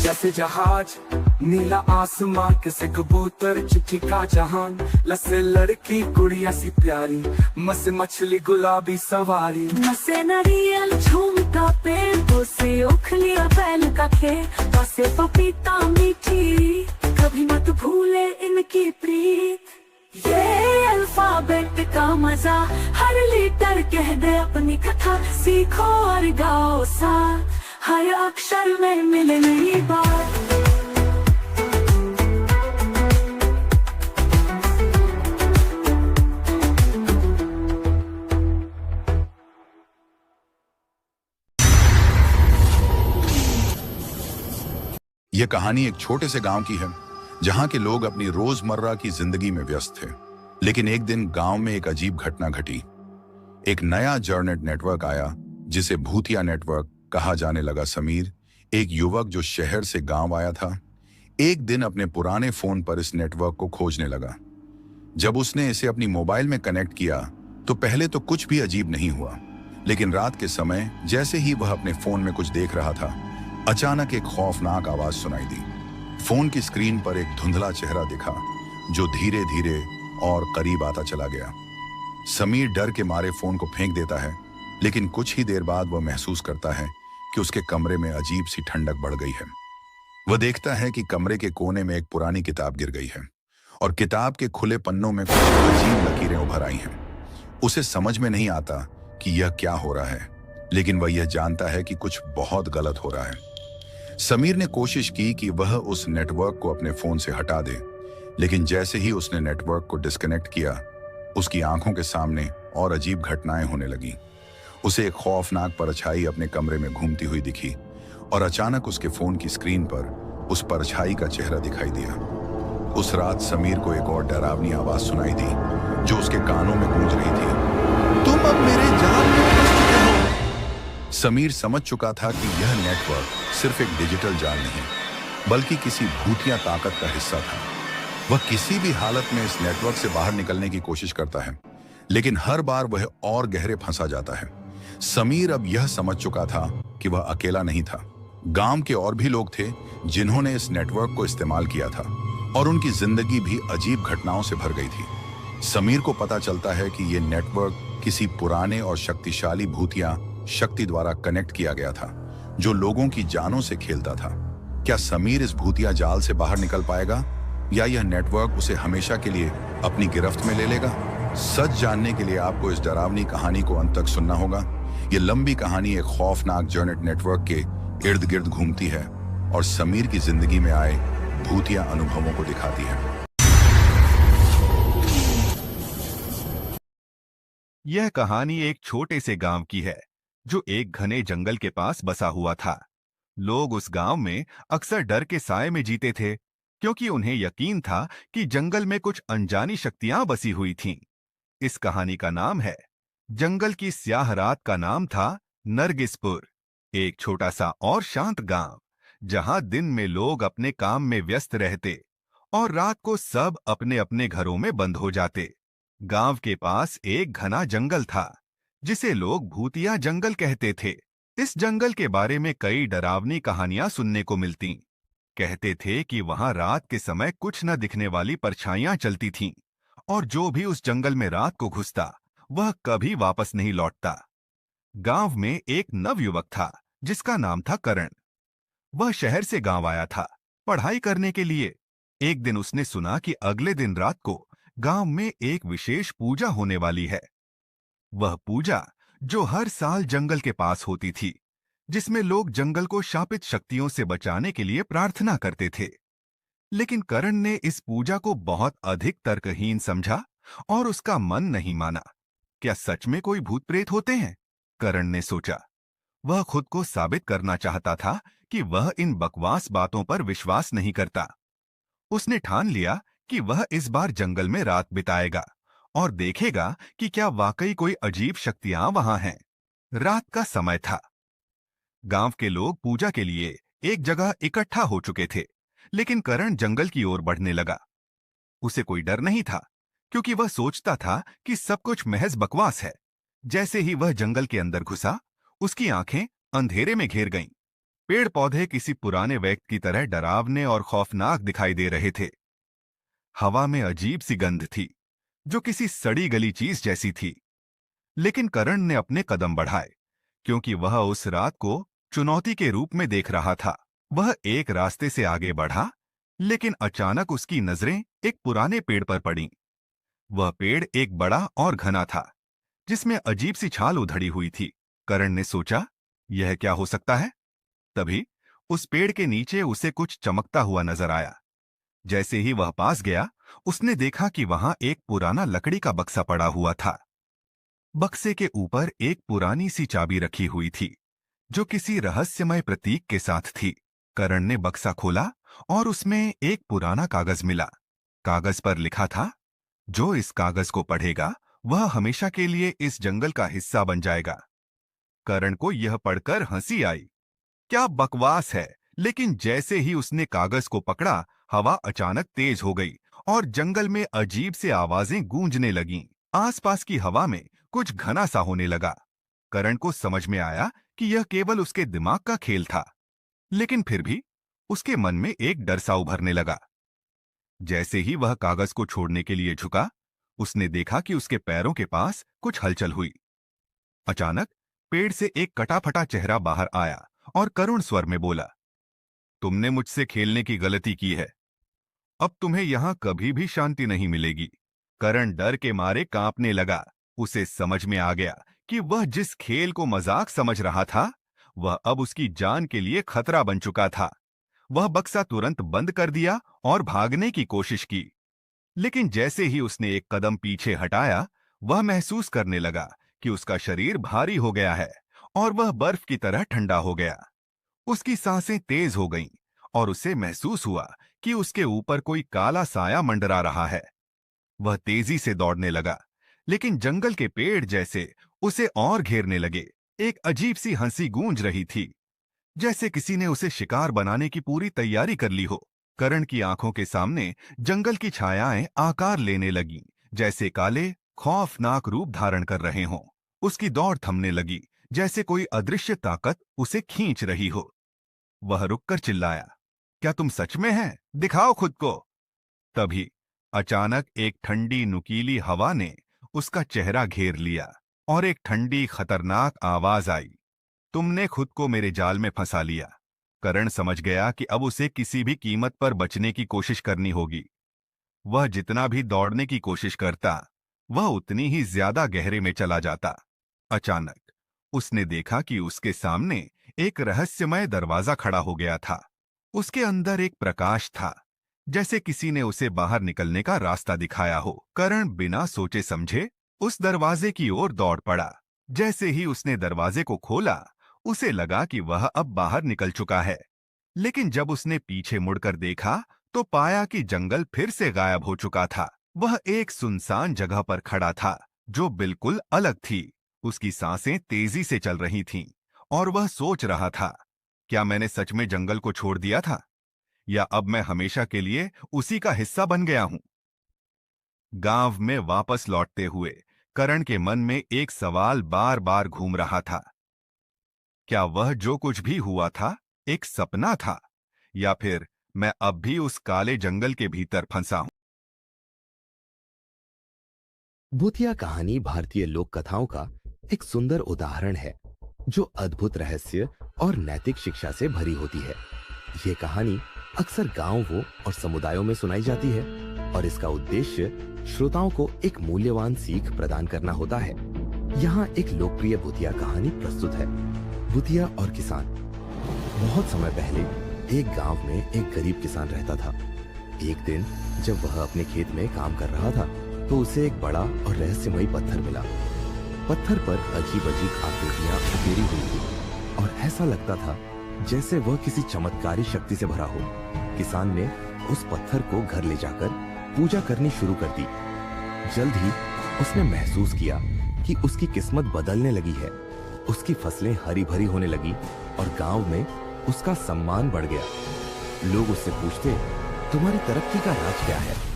जैसे जहाज, नीला आसमान से कबूतर चिट्ठी का जहान, लसे लड़की गुड़िया सी प्यारी, मसे मछली गुलाबी सवारी, नसे नारियल झूमता पेड़ों से उखलिया बैल का खेत, पसे पपीता मीठी, कभी मत भूले इनकी प्रीत। ये अल्फाबेट का मजा, हर लीटर कह दे अपनी कथा, सीखो और गाओ साथ, हर अक्षर में मिले नई बात। यह कहानी एक छोटे से गांव की है, जहां के लोग अपनी रोजमर्रा की जिंदगी में व्यस्त थे। लेकिन एक दिन गांव में एक अजीब घटना घटी। एक नया जर्नेट नेटवर्क आया, जिसे भूतिया नेटवर्क कहा जाने लगा। समीर, एक युवक जो शहर से गांव आया था, एक दिन अपने पुराने फोन पर इस नेटवर्क को खोजने लगा। जब उसने इसे अपनी मोबाइल में कनेक्ट किया तो पहले तो कुछ भी अजीब नहीं हुआ, लेकिन रात के समय जैसे ही वह अपने फोन में कुछ देख रहा था, अचानक एक खौफनाक आवाज सुनाई दी। फोन की स्क्रीन पर एक धुंधला चेहरा दिखा, जो धीरे धीरे और करीब आता चला गया। समीर डर के मारे फोन को फेंक देता है, लेकिन कुछ ही देर बाद वह महसूस करता है कि उसके कमरे में अजीब सी ठंडक बढ़ गई है। वह देखता है कि कमरे के कोने में एक पुरानी किताब गिर गई है, और किताब के खुले पन्नों में कुछ अजीब लकीरें उभर आई हैं। उसे समझ में नहीं आता कि यह क्या हो रहा है, लेकिन वह यह जानता है कि कुछ बहुत गलत हो रहा है। समीर ने कोशिश की कि वह उस नेटवर्क को अपने फोन से हटा दे, लेकिन जैसे ही उसने नेटवर्क को डिस्कनेक्ट किया, उसकी आंखों के सामने और अजीब घटनाएं होने लगी। उसे एक खौफनाक परछाई अपने कमरे में घूमती हुई दिखी, और अचानक उसके फोन की स्क्रीन पर उस परछाई का चेहरा दिखाई दिया। उस रात समीर को एक और डरावनी आवाज सुनाई दी, जो उसके कानों में गूंज रही थी, तुम अब मेरे जाल में फंस चुके हो। समीर समझ चुका था कि यह नेटवर्क सिर्फ एक डिजिटल जाल नहीं, बल्कि किसी भूतिया ताकत का हिस्सा था। वह किसी भी हालत में इस नेटवर्क से बाहर निकलने की कोशिश करता है, लेकिन हर बार वह और गहरे फंसा जाता है। समीर अब यह समझ चुका था कि वह अकेला नहीं था। गांव के और भी लोग थे जिन्होंने इस नेटवर्क को इस्तेमाल किया था, और उनकी जिंदगी भी अजीब घटनाओं से भर गई थी। समीर को पता चलता है कि यह नेटवर्क किसी पुराने और शक्तिशाली भूतिया शक्ति द्वारा कनेक्ट किया गया था, जो लोगों की जानों से खेलता था। क्या समीर इस भूतिया जाल से बाहर निकल पाएगा, या यह नेटवर्क उसे हमेशा के लिए अपनी गिरफ्त में ले लेगा? सच जानने के लिए आपको इस डरावनी कहानी को अंत तक सुनना होगा। यह लंबी कहानी एक खौफनाक जर्नेट नेटवर्क के इर्द गिर्द घूमती है, और समीर की जिंदगी में आए भूतिया अनुभवों को दिखाती है। यह कहानी एक छोटे से गांव की है, जो एक घने जंगल के पास बसा हुआ था। लोग उस गांव में अक्सर डर के साए में जीते थे, क्योंकि उन्हें यकीन था कि जंगल में कुछ अनजानी शक्तियां बसी हुई थीं। इस कहानी का नाम है जंगल की स्याह रात। का नाम था नरगिसपुर, एक छोटा सा और शांत गांव, जहां दिन में लोग अपने काम में व्यस्त रहते और रात को सब अपने अपने घरों में बंद हो जाते। गांव के पास एक घना जंगल था, जिसे लोग भूतिया जंगल कहते थे। इस जंगल के बारे में कई डरावनी कहानियां सुनने को मिलती। कहते थे कि वहां रात के समय कुछ न दिखने वाली परछाइयां चलती थीं, और जो भी उस जंगल में रात को घुसता वह कभी वापस नहीं लौटता। गांव में एक नवयुवक था जिसका नाम था करण। वह शहर से गांव आया था पढ़ाई करने के लिए। एक दिन उसने सुना कि अगले दिन रात को गांव में एक विशेष पूजा होने वाली है। वह पूजा जो हर साल जंगल के पास होती थी, जिसमें लोग जंगल को शापित शक्तियों से बचाने के लिए प्रार्थना करते थे। लेकिन करण ने इस पूजा को बहुत अधिक तर्कहीन समझा और उसका मन नहीं माना। क्या सच में कोई भूत प्रेत होते हैं? करण ने सोचा। वह खुद को साबित करना चाहता था कि वह इन बकवास बातों पर विश्वास नहीं करता। उसने ठान लिया कि वह इस बार जंगल में रात बिताएगा और देखेगा कि क्या वाकई कोई अजीब शक्तियां वहां हैं। रात का समय था। गांव के लोग पूजा के लिए एक जगह इकट्ठा हो चुके थे, लेकिन करण जंगल की ओर बढ़ने लगा। उसे कोई डर नहीं था, क्योंकि वह सोचता था कि सब कुछ महज बकवास है। जैसे ही वह जंगल के अंदर घुसा, उसकी आंखें अंधेरे में घेर गईं। पेड़ पौधे किसी पुराने व्यक्ति की तरह डरावने और खौफनाक दिखाई दे रहे थे। हवा में अजीब सी गंध थी, जो किसी सड़ी गली चीज जैसी थी। लेकिन करण ने अपने कदम बढ़ाए, क्योंकि वह उस रात को चुनौती के रूप में देख रहा था। वह एक रास्ते से आगे बढ़ा, लेकिन अचानक उसकी नजरें एक पुराने पेड़ पर पड़ीं। वह पेड़ एक बड़ा और घना था, जिसमें अजीब सी छाल उधड़ी हुई थी। करण ने सोचा, यह क्या हो सकता है? तभी उस पेड़ के नीचे उसे कुछ चमकता हुआ नजर आया। जैसे ही वह पास गया, उसने देखा कि वहां एक पुराना लकड़ी का बक्सा पड़ा हुआ था। बक्से के ऊपर एक पुरानी सी चाबी रखी हुई थी, जो किसी रहस्यमय प्रतीक के साथ थी। करण ने बक्सा खोला और उसमें एक पुराना कागज मिला। कागज पर लिखा था, जो इस कागज को पढ़ेगा वह हमेशा के लिए इस जंगल का हिस्सा बन जाएगा। करण को यह पढ़कर हंसी आई। क्या बकवास है! लेकिन जैसे ही उसने कागज को पकड़ा, हवा अचानक तेज हो गई और जंगल में अजीब से आवाजें गूंजने लगीं। आसपास की हवा में कुछ घना सा होने लगा। करण को समझ में आया कि यह केवल उसके दिमाग का खेल था, लेकिन फिर भी उसके मन में एक डर सा उभरने लगा। जैसे ही वह कागज को छोड़ने के लिए झुका, उसने देखा कि उसके पैरों के पास कुछ हलचल हुई। अचानक पेड़ से एक कटा-फटा चेहरा बाहर आया और करुण स्वर में बोला, तुमने मुझसे खेलने की गलती की है। अब तुम्हें यहां कभी भी शांति नहीं मिलेगी। करण डर के मारे कांपने लगा। उसे समझ में आ गया कि वह जिस खेल को मजाक समझ रहा था, वह अब उसकी जान के लिए खतरा बन चुका था। वह बक्सा तुरंत बंद कर दिया और भागने की कोशिश की। लेकिन जैसे ही उसने एक कदम पीछे हटाया, वह महसूस करने लगा कि उसका शरीर भारी हो गया है और वह बर्फ की तरह ठंडा हो गया। उसकी सांसें तेज हो गईं और उसे महसूस हुआ कि उसके ऊपर कोई काला साया मंडरा रहा है। वह तेजी से दौड़ने लगा, लेकिन जंगल के पेड़ जैसे उसे और घेरने लगे। एक अजीब सी हंसी गूंज रही थी, जैसे किसी ने उसे शिकार बनाने की पूरी तैयारी कर ली हो। करण की आंखों के सामने जंगल की छायाएं आकार लेने लगीं, जैसे काले खौफनाक रूप धारण कर रहे हों। उसकी दौड़ थमने लगी, जैसे कोई अदृश्य ताकत उसे खींच रही हो। वह रुककर चिल्लाया, क्या तुम सच में हैं? दिखाओ खुद को। तभी अचानक एक ठंडी नुकीली हवा ने उसका चेहरा घेर लिया और एक ठंडी खतरनाक आवाज आई, तुमने खुद को मेरे जाल में फंसा लिया। करण समझ गया कि अब उसे किसी भी कीमत पर बचने की कोशिश करनी होगी। वह जितना भी दौड़ने की कोशिश करता, वह उतनी ही ज्यादा गहरे में चला जाता। अचानक उसने देखा कि उसके सामने एक रहस्यमय दरवाजा खड़ा हो गया था। उसके अंदर एक प्रकाश था, जैसे किसी ने उसे बाहर निकलने का रास्ता दिखाया हो। करण बिना सोचे समझे उस दरवाजे की ओर दौड़ पड़ा। जैसे ही उसने दरवाजे को खोला, उसे लगा कि वह अब बाहर निकल चुका है। लेकिन जब उसने पीछे मुड़कर देखा, तो पाया कि जंगल फिर से गायब हो चुका था। वह एक सुनसान जगह पर खड़ा था, जो बिल्कुल अलग थी। उसकी सांसें तेजी से चल रही थीं और वह सोच रहा था, क्या मैंने सच में जंगल को छोड़ दिया था, या अब मैं हमेशा के लिए उसी का हिस्सा बन गया हूं? गांव में वापस लौटते हुए करण के मन में एक सवाल बार बार घूम रहा था। क्या वह जो कुछ भी हुआ था एक सपना था, या फिर मैं अब भी उस काले जंगल के भीतर फंसा हूं? भूतिया कहानी भारतीय लोक कथाओं का एक सुंदर उदाहरण है जो अद्भुत रहस्य और नैतिक शिक्षा से भरी होती है। ये कहानी अक्सर गांवों और समुदायों में सुनाई जाती है और इसका उद्देश्य श्रोताओं को एक मूल्यवान सीख प्रदान करना होता है। यहाँ एक लोकप्रिय भूतिया कहानी प्रस्तुत है, भूतिया और किसान। बहुत समय पहले एक गांव में एक गरीब किसान रहता था। एक दिन जब वह अपने खेत में काम कर रहा था तो उसे एक बड़ा और रहस्यमयी पत्थर मिला। पत्थर पर अजीब अजीब आकृतियां उकेरी हुई थी और ऐसा लगता था जैसे वह किसी चमत्कारी शक्ति से भरा हो। किसान ने उस पत्थर को घर ले जाकर पूजा करनी शुरू कर दी। जल्द ही उसने महसूस किया कि उसकी किस्मत बदलने लगी है। उसकी फसलें हरी भरी होने लगी और गांव में उसका सम्मान बढ़ गया। लोग उससे पूछते, तुम्हारी तरक्की का राज क्या है?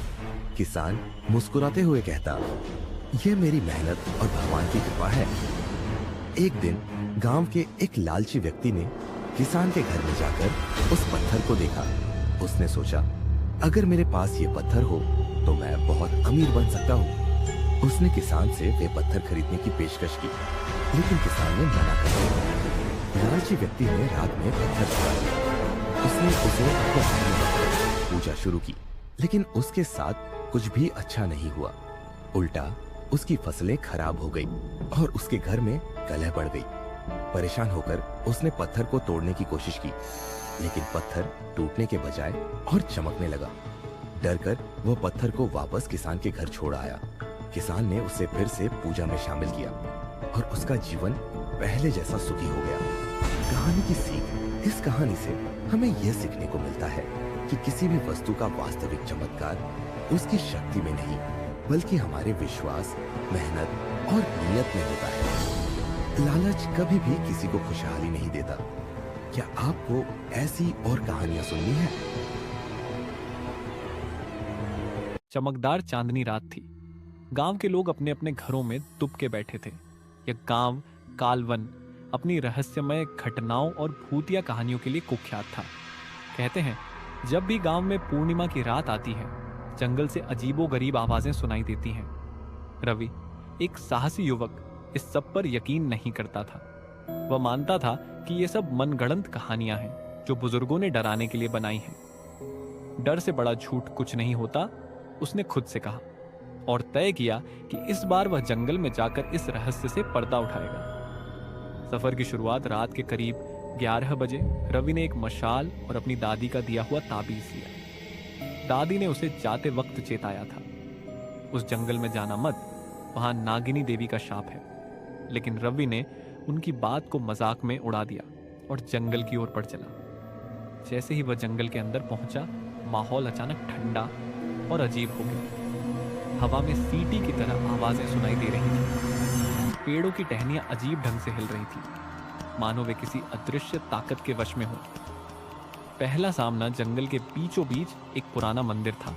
किसान मुस्कुराते हुए कहता, यह मेरी मेहनत और भगवान की कृपा है। एक दिन गांव के एक लालची व्यक्ति ने किसान के घर में जाकर उस पत्थर को देखा। उसने सोचा, अगर मेरे पास ये पत्थर हो तो मैं बहुत अमीर बन सकता हूँ। उसने किसान से वे पत्थर खरीदने की पेशकश की, लेकिन किसान ने मना कर दिया। लालची व्यक्ति ने रात में पत्थर चुरा लिया। उसने उसे अपने घर में रखकर पूजा शुरू की, लेकिन उसके साथ कुछ भी अच्छा नहीं हुआ। उल्टा उसकी फसलें खराब हो गई और उसके घर में कलह बढ़ गई। परेशान होकर उसने पत्थर को तोड़ने की कोशिश की, लेकिन पत्थर टूटने के बजाय और चमकने लगा। डरकर वह पत्थर को वापस किसान के घर छोड़ आया। किसान ने उसे फिर से पूजा में शामिल किया और उसका जीवन पहले जैसा सुखी हो गया। कहानी की सीख, इस कहानी से हमें यह सीखने को मिलता है कि किसी भी वस्तु का वास्तविक चमत्कार उसकी शक्ति में नहीं, बल्कि हमारे विश्वास, मेहनत और नीयत में होता है। लालच कभी भी किसी को खुशहाली नहीं देता। क्या आपको ऐसी और कहानियां सुननी है? चमकदार चांदनी रात थी। गांव के लोग अपने अपने घरों में दुबके बैठे थे। यह गांव कालवन अपनी रहस्यमय घटनाओं और भूतिया कहानियों के लिए कुख्यात था। कहते हैं, जब भी गांव में पूर्णिमा की रात आती है, जंगल से अजीबोगरीब आवाजें सुनाई देती हैं। रवि, एक साहसी युवक, इस सब पर यकीन नहीं करता था। वह मानता था कि ये सब मनगढ़ंत कहानियां हैं जो बुजुर्गों ने डराने के लिए बनाई हैं। डर से बड़ा झूठ कुछ नहीं होता, उसने खुद से कहा, और तय किया कि इस बार वह जंगल में जाकर इस रहस्य से पर्दा उठाएगा। सफर की शुरुआत रात के करीब 11 बजे रवि ने एक मशाल और अपनी दादी का दिया हुआ ताबीज लिया। दादी ने उसे जाते वक्त चेताया था, उस जंगल में जाना मत, वहां नागिनी देवी का शाप है। लेकिन रवि ने उनकी बात को मजाक में उड़ा दिया और जंगल की ओर बढ़ चला। जैसे ही वह जंगल के अंदर पहुंचा, माहौल अचानक ठंडा और अजीब हो गया। हवा में सीटी की तरह आवाजें सुनाई दे रही थी। पेड़ों की टहनियां अजीब ढंग से हिल रही थी, मानो वे किसी अदृश्य ताकत के वश में हो। पहला सामना जंगल के बीचों बीच एक पुराना मंदिर था,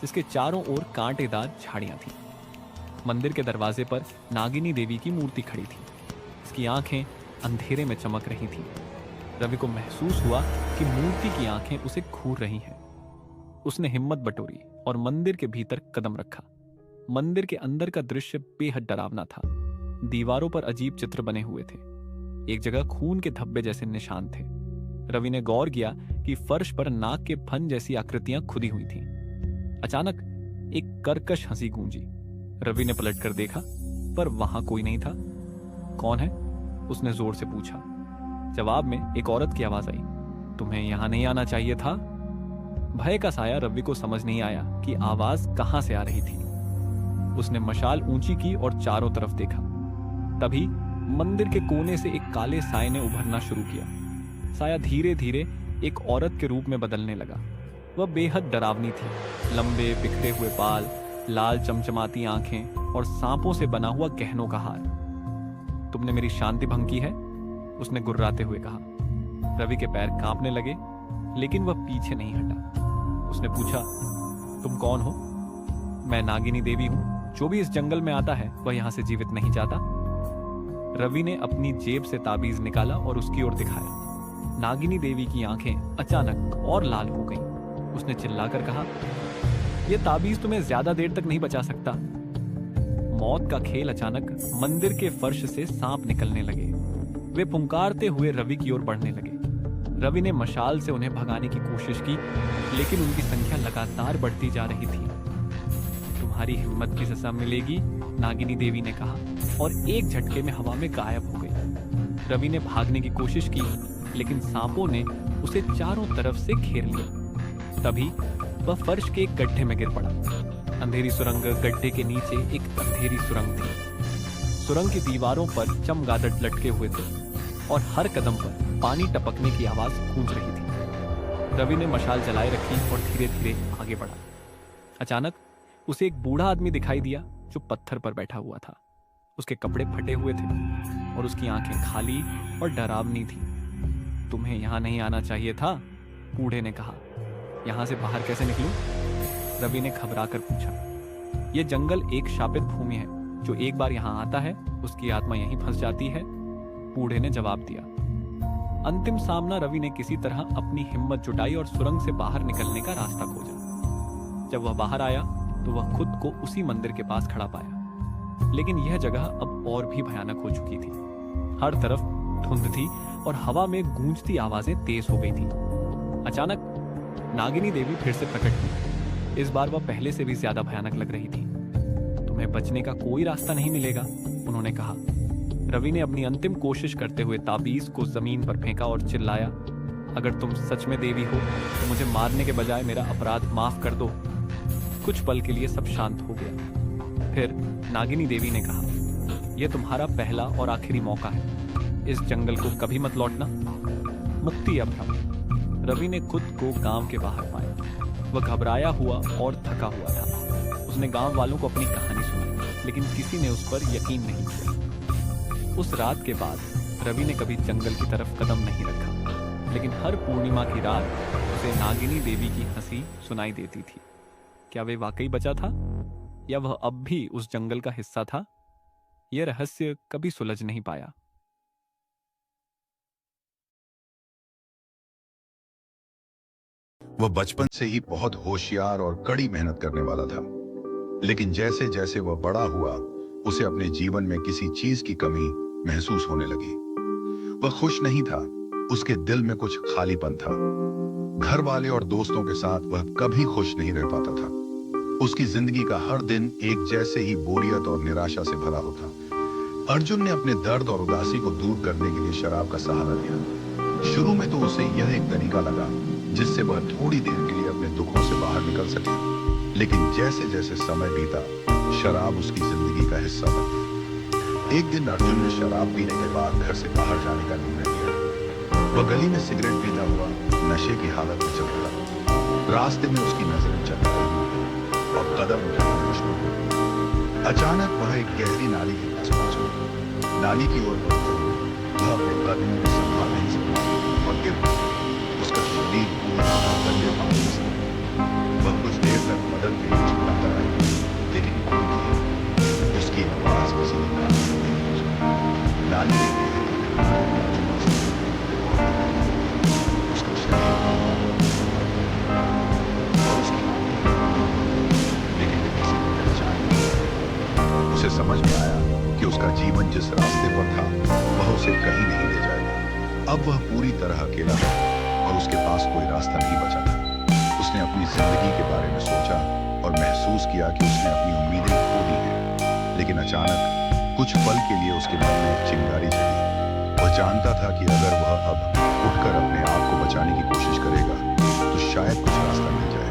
जिसके चारों ओर कांटेदार झाड़ियां थी। मंदिर के दरवाजे पर नागिनी देवी की मूर्ति खड़ी थी। इसकी आंखें अंधेरे में चमक रही थीं। रवि को महसूस हुआ कि मूर्ति की आंखें उसे घूर रही हैं। उसने हिम्मत बटोरी और मंदिर के भीतर कदम रखा। मंदिर के अंदर का दृश्य बेहद डरावना था। दीवारों पर अजीब चित्र बने हुए थे। एक जगह खून के धब्बे जैसे निशान थे। रवि ने गौर किया कि फर्श पर नाग के फन जैसी आकृतियां खुदी हुई थीं। अचानक एक कर्कश हंसी गूंजी। रवि ने पलटकर देखा, पर वहां कोई नहीं था। कौन है? उसने जोर से पूछा। जवाब में एक औरत की आवाज आई, तुम्हें यहां नहीं आना चाहिए था। भय का साया रवि को समझ नहीं आया कि आवाज कहां से आ रही थी। उसने मशाल ऊंची की और चारों तरफ देखा। तभी मंदिर के कोने से एक काले साए ने उभरना शुरू किया। साया धीरे धीरे एक औरत के रूप में बदलने लगा। वह बेहद डरावनी थी। लंबे बिखरे हुए बाल, लाल चमचमाती आंखें और सांपों से बना हुआ गहनों का हार। तुमने मेरी शांति भंग की है, उसने गुर्राते हुए कहा। रवि के पैर कांपने लगे, लेकिन वह पीछे नहीं हटा। उसने पूछा, तुम कौन हो? मैं नागिनी देवी हूं। जो भी इस जंगल में आता है वह यहां से जीवित नहीं जाता। रवि ने अपनी जेब से ताबीज निकाला और उसकी ओर दिखाया। नागिनी देवी की आंखें अचानक और लाल हो गईं। उसने चिल्लाकर कहा, यह ताबीज तुम्हें ज्यादा देर तक नहीं बचा सकता। मौत का खेल अचानक मंदिर के फर्श से सांप निकलने लगे। वे पुकारते हुए रवि की ओर बढ़ने लगे। रवि ने मशाल से उन्हें भगाने की कोशिश की, लेकिन उनकी संख्या लगातार बढ़ती जा रही थी। तुम्हारी हिम्मत की सजा मिलेगी, नागिनी देवी ने कहा, और एक झटके में हवा में गायब हो गई। रवि ने भागने की कोशिश की, लेकिन सांपों ने उसे चारों तरफ से घेर लिया। तभी वह फर्श के एक गड्ढे में गिर पड़ा। अंधेरी सुरंग गड्ढे के नीचे एक अंधेरी सुरंग थी। सुरंग की दीवारों पर चमगादड़ लटके हुए थे और हर कदम पर पानी टपकने की आवाज गूंज रही थी। रवि ने मशाल जलाए रखी और धीरे धीरे आगे बढ़ा। अचानक उसे एक बूढ़ा आदमी दिखाई दिया जो पत्थर पर बैठा हुआ था। उसके कपड़े फटे हुए थे और उसकी आंखें खाली और डरावनी थी। तुम्हें यहां नहीं आना चाहिए था, बूढ़े ने कहा। यहां से बाहर कैसे निकलूं? रवि ने घबराकर पूछा। यह जंगल एक शापित भूमि है। जो एक बार यहां आता है उसकी आत्मा यहीं फंस जाती है, बूढ़े ने जवाब दिया। अंतिम सामना रवि ने किसी तरह अपनी हिम्मत जुटाई और सुरंग से बाहर निकलने का रास्ता खोजा। जब वह बाहर आया तो वह खुद को उसी मंदिर के पास खड़ा पाया, लेकिन यह जगह अब और भी भयानक हो चुकी थी। हर तरफ धुंध थी और हवा में गूंजती आवाजें तेज हो गई थी। अचानक नागिनी देवी फिर से प्रकट हुई। इस बार वह पहले से भी ज्यादा भयानक लग रही थी। तुम्हें बचने का कोई रास्ता नहीं मिलेगा, उन्होंने कहा। रवि ने अपनी अंतिम कोशिश करते हुए ताबीज को जमीन पर फेंका और चिल्लाया, अगर तुम सच में देवी हो तो मुझे मारने के बजाय मेरा अपराध माफ कर दो। कुछ पल के लिए सब शांत हो गया। फिर नागिनी देवी ने कहा, यह तुम्हारा पहला और आखिरी मौका है। इस जंगल को कभी मत लौटना। मुक्ति अब है। रवि ने खुद को गांव के बाहर पाया। वह घबराया हुआ और थका हुआ था। उसने गांव वालों को अपनी कहानी सुनाई, लेकिन किसी ने उस पर यकीन नहीं किया। उस रात के बाद रवि ने कभी जंगल की तरफ कदम नहीं रखा, लेकिन हर पूर्णिमा की रात उसे नागिनी देवी की हंसी सुनाई देती थी। क्या वे वाकई बचा था, या वह अब भी उस जंगल का हिस्सा था? यह रहस्य कभी सुलझ नहीं पाया। वह बचपन से ही बहुत होशियार और कड़ी मेहनत करने वाला था, लेकिन जैसे जैसे वह बड़ा हुआ उसे अपने जीवन में किसी चीज की कमी महसूस होने लगी। वह खुश नहीं था, उसके दिल में कुछ खालीपन था। घर वाले और दोस्तों के साथ वह कभी खुश नहीं रह पाता था। उसकी जिंदगी का हर दिन एक जैसे ही बोरियत और निराशा से भरा होता। अर्जुन ने अपने दर्द और उदासी को दूर करने के लिए शराब का सहारा लिया। शुरू में तो उसे यह एक तरीका लगा जिससे वह थोड़ी देर के लिए अपने दुखों से बाहर निकल सके, लेकिन जैसे जैसे समय बीता शराब उसकी जिंदगी का हिस्सा बन गई। एक दिन अर्जुन ने शराब पीने के बाद घर से बाहर जाने का निर्णय लिया। वह गली में सिगरेट पीता हुआ नशे की हालत में चल रहा। रास्ते में उसकी नजरें चकराई और कदम उठाना मुश्किल हो गया। अचानक वह एक गहरी नाली के पास पहुंचा। नाली की ओर बढ़ते हुए वह अपने कदमों को संभाल नहीं सका और गिर पड़ा। उसका शरीर पूरा गंदे पानी से वह कुछ देर तक मदद के लिए चिल्लाता रहा, लेकिन कोई नहीं। उसकी आवाज किसी ने कान में नहीं पहुंची। नाली उसका शरीर और उसकी लेकिन किसी ने पहचान नहीं। उसे समझ में आया कि उसका जीवन जिस रास्ते पर था वह उसे कहीं नहीं ले जाएगा। अब वह पूरी तरह अकेला था और उसके पास कोई रास्ता नहीं बचा था। उसने अपनी जिंदगी के बारे में सोचा और महसूस किया कि उसने अपनी उम्मीदें खो दी हैं। लेकिन अचानक कुछ पल के लिए उसके मन में एक चिंगारी जगी। वह जानता था कि अगर वह अब उठकर अपने आप को बचाने की कोशिश करेगा तो शायद कुछ रास्ता मिल जाए।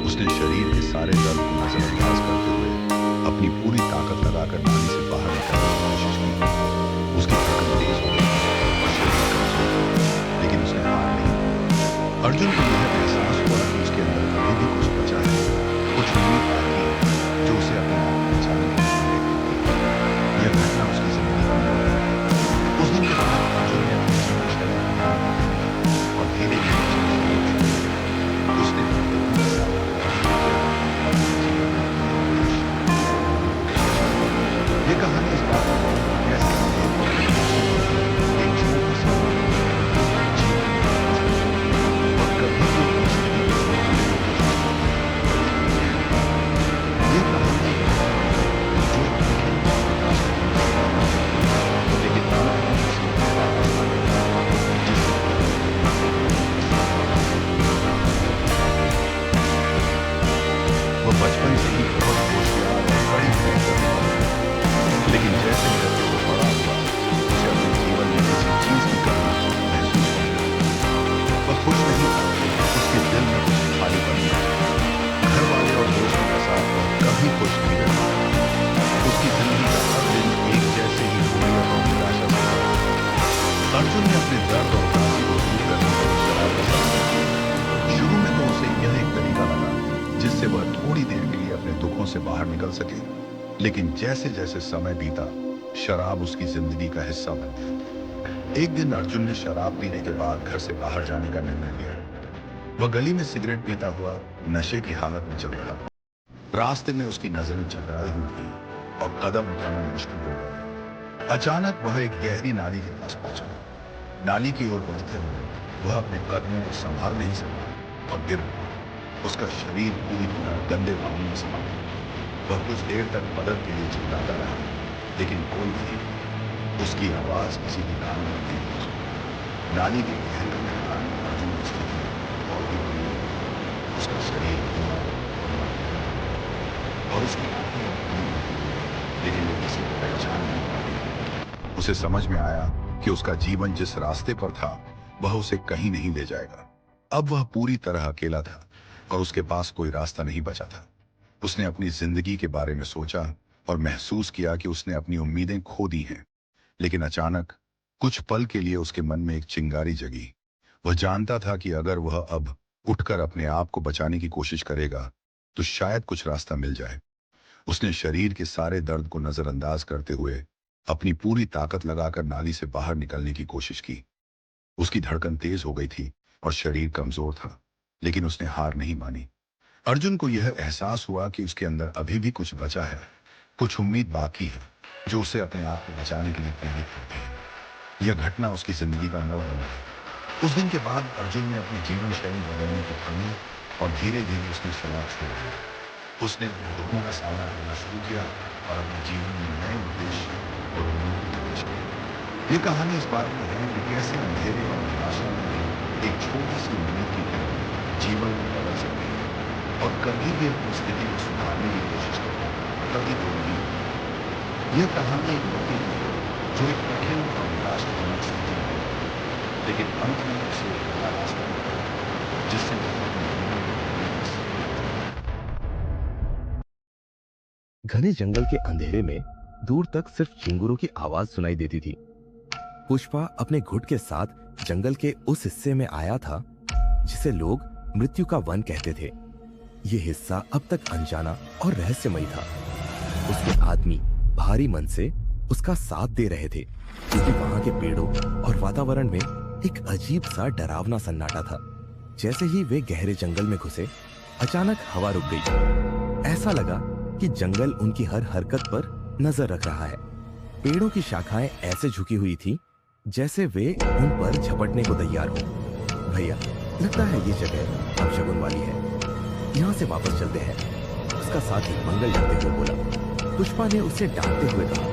उसने शरीर के सारे दर्द को नजरअंदाज करते हुए अपनी पूरी ताकत लगाकर नाली से बाहर निकलने की कोशिश की। उसकी धड़कन तेज हो गई और शरीर कमजोर हो गया, लेकिन उसने हार नहीं। अर्जुन को यह एहसास हुआ कि उसके अंदर अभी भी कुछ बचा है, कुछ उम्मीद बाकी है जो उसे अपने आप को बचाने के लिए प्रेरित। यह घटना उसकी जिंदगी का मोड़ है। उस दिन के बाद अर्जुन ने अपनी जीवन शैली बदली और धीरे धीरे उसने उसने दर्द और उदासी को दूर करने के लिए शराब का सहारा लिया। शुरू में तो उसे यह एक तरीका लगा जिससे वह थोड़ी देर के लिए अपने दुखों से बाहर निकल सके, लेकिन जैसे जैसे समय बीता शराब उसकी जिंदगी का हिस्सा बन गई। एक दिन अर्जुन ने शराब पीने के बाद घर से बाहर जाने का निर्णय लिया। वह गली में सिगरेट पीता हुआ नशे की हालत में चल रहा। रास्ते में उसकी नजरें चकराई हुई थी और कदम उठाना मुश्किल हो गया। अचानक वह एक गहरी नाली के पास पहुंचा। नाली की ओर बढ़ते हुए वह अपने कदमों को संभाल नहीं सका और गिर पड़ा। उसका शरीर पूरी तरह गंदे पानी में समा गया। वह कुछ देर तक मदद के लिए चिल्लाता रहा, लेकिन कोई नहीं। उसकी आवाज किसी भी काम में नहीं पहुंची। नाली की गहराई में अर्जुन की स्थिति और भी बुरी हो गई। उसका शरीर पूरा और मर गया और उसकी आंखें बंद हो गईं, लेकिन वो किसी को पहचान नहीं पा रही। उसे समझ में आया कि उसका जीवन जिस रास्ते पर था वह उसे कहीं नहीं ले जाएगा। अब वह पूरी तरह अकेला था और उसके पास कोई रास्ता नहीं बचा था। उसने अपनी जिंदगी के बारे में सोचा और महसूस किया कि उसने अपनी उम्मीदें खो दी हैं। लेकिन अचानक कुछ पल के लिए उसके मन में एक चिंगारी जगी। वह जानता था कि अगर वह अब उठकर अपने आप को बचाने की कोशिश करेगा तो शायद कुछ रास्ता मिल जाए। उसने शरीर के सारे दर्द को नजरअंदाज करते हुए अपनी पूरी ताकत लगाकर नाली से बाहर निकलने की कोशिश की। उसकी धड़कन तेज हो गई थी और शरीर कमजोर था, लेकिन उसने हार नहीं मानी। अर्जुन को यह एहसास हुआ कि उसके अंदर अभी भी कुछ बचा है, कुछ उम्मीद बाकी है जो उसे अपने आप को बचाने के लिए प्रेरित करती है। यह घटना उसकी जिंदगी का मोड़ बना। उस दिन के बाद अर्जुन ने अपनी जीवन शैली बदलने की ठानी और धीरे धीरे उसने शराब छोड़ दी। उसने दुखों का सामना करना शुरू किया और अपने जीवन में नए उद्देश्य और उम्मीद को पेश किया। ये कहानी इस बात में है कि कैसे अंधेरे और निराशा में भी एक छोटी सी उम्मीद की तरह जीवन को बदल सकती है और कभी भी अपनी स्थिति को सुधारने की कोशिश करना कभी दूर नहीं होती। यह कहानी एक व्यक्ति की है जो एक कठिन और निराशाजनक स्थिति में है, लेकिन अंत में उसे एक नया रास्ता मिलता है जिससे वह अपने जीवन में नई तस्वीर देखता है। घने जंगल के अंधेरे में दूर तक सिर्फ चिंगुरों की आवाज सुनाई देती थी। पुष्पा अपने घुट के साथ जंगल के उस हिस्से में आया था जिसे लोग मृत्यु का वन कहते थे। यह हिस्सा अब तक अनजाना और रहस्यमयी था। उसके आदमी भारी मन से उसका साथ दे रहे थे क्योंकि वहां के पेड़ों और वातावरण में एक अजीब सा डरावना सन्नाटा था। जैसे ही वे गहरे जंगल में घुसे, अचानक हवा रुक गई। ऐसा लगा कि जंगल उनकी हर हरकत पर नजर रख रहा है। पेड़ों की शाखाएं ऐसे झुकी हुई थी जैसे वे उन पर झपटने को तैयार हो। भैया, लगता है ये जगह अपशगुन वाली है, यहाँ से वापस चलते हैं, उसका साथी मंगल डरते हुए बोला। पुष्पा ने उसे डांटते हुए कहा,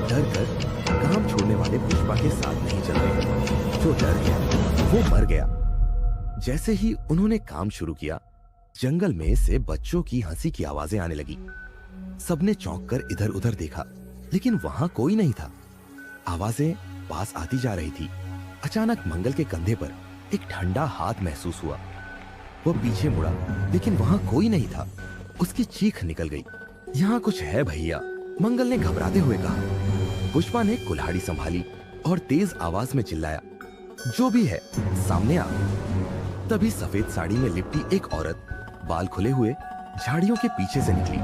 डर कर काम छोड़ने वाले पुष्पा के साथ नहीं चलते। जो डर गया वो मर गया। जैसे ही उन्होंने काम शुरू किया, जंगल में से बच्चों की हंसी की आवाजें आने लगी। सबने चौंक कर इधर उधर देखा, लेकिन वहां कोई नहीं था। आवाजें पास आती जा रही थी। अचानक मंगल के कंधे पर एक ठंडा हाथ महसूस हुआ। वह पीछे मुड़ा, लेकिन वहां कोई नहीं था। उसकी चीख निकल गई। यहाँ कुछ है भैया, मंगल ने घबराते हुए कहा। पुष्पा ने कुल्हाड़ी संभाली और तेज आवाज में चिल्लाया, जो भी है सामने आ। तभी सफेद साड़ी में लिपटी एक औरत बाल खुले हुए झाड़ियों के पीछे से निकली।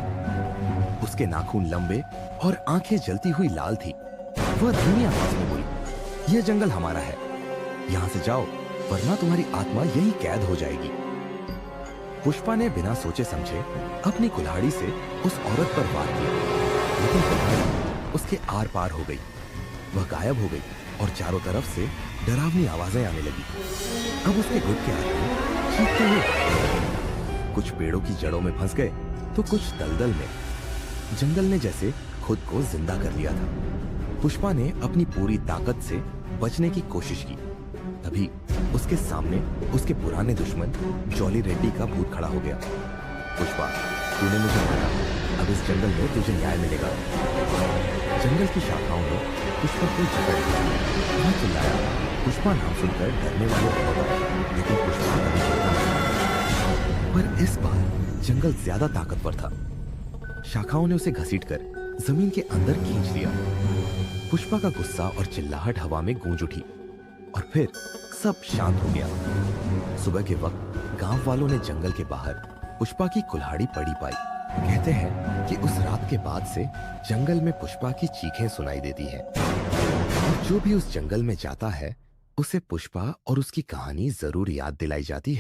उसके नाखून लंबे और आंखें जलती हुई लाल थी। वह धीमी आवाज में बोली, यह जंगल हमारा है, यहाँ से जाओ वरना तुम्हारी आत्मा यहीं कैद हो जाएगी। पुष्पा ने बिना सोचे समझे अपनी कुल्हाड़ी से उस औरत पर वार किया, लेकिन कुल्हाड़ी उसके आर पार हो गई। वह गायब हो गई और चारों तरफ से डरावनी आवाजें आने लगी। अब उसके गुट के आदमी चीखते हुए भागने लगे। कुछ पेड़ों की जड़ों में फंस गए तो कुछ दलदल में। जंगल ने जैसे खुद को जिंदा कर लिया था। पुष्पा ने अपनी पूरी ताकत से बचने की कोशिश की। तभी उसके सामने उसके पुराने दुश्मन जॉली रेड्डी का भूत खड़ा हो गया। पुष्पा, तूने मुझे मारा, अब इस जंगल में तुझे न्याय मिलेगा। जंगल की शाखाओं ने पुष्पा को जकड़ लिया। वह चिल्लाया। पुष्पा नाम सुनकर डरने वाले बहुत आए, लेकिन पुष्पा कभी डरता नहीं। पर इस बार जंगल ज्यादा ताकतवर था। शाखाओं ने उसे घसीटकर जमीन के अंदर खींच लिया। पुष्पा का गुस्सा और चिल्लाहट हवा में गूंज उठी। और फिर सब शांत हो गया। सुबह के वक्त गांव वालों ने जंगल के बाहर पुष्पा की कुल्हाड़ी पड़ी पाई। कहते हैं कि उस रात के बाद से जंगल में पुष्पा की चीखें सुनाई देती हैं और जो भी उस जंगल में जाता है उसे पुष्पा और उसकी कहानी जरूर याद दिलाई जाती है।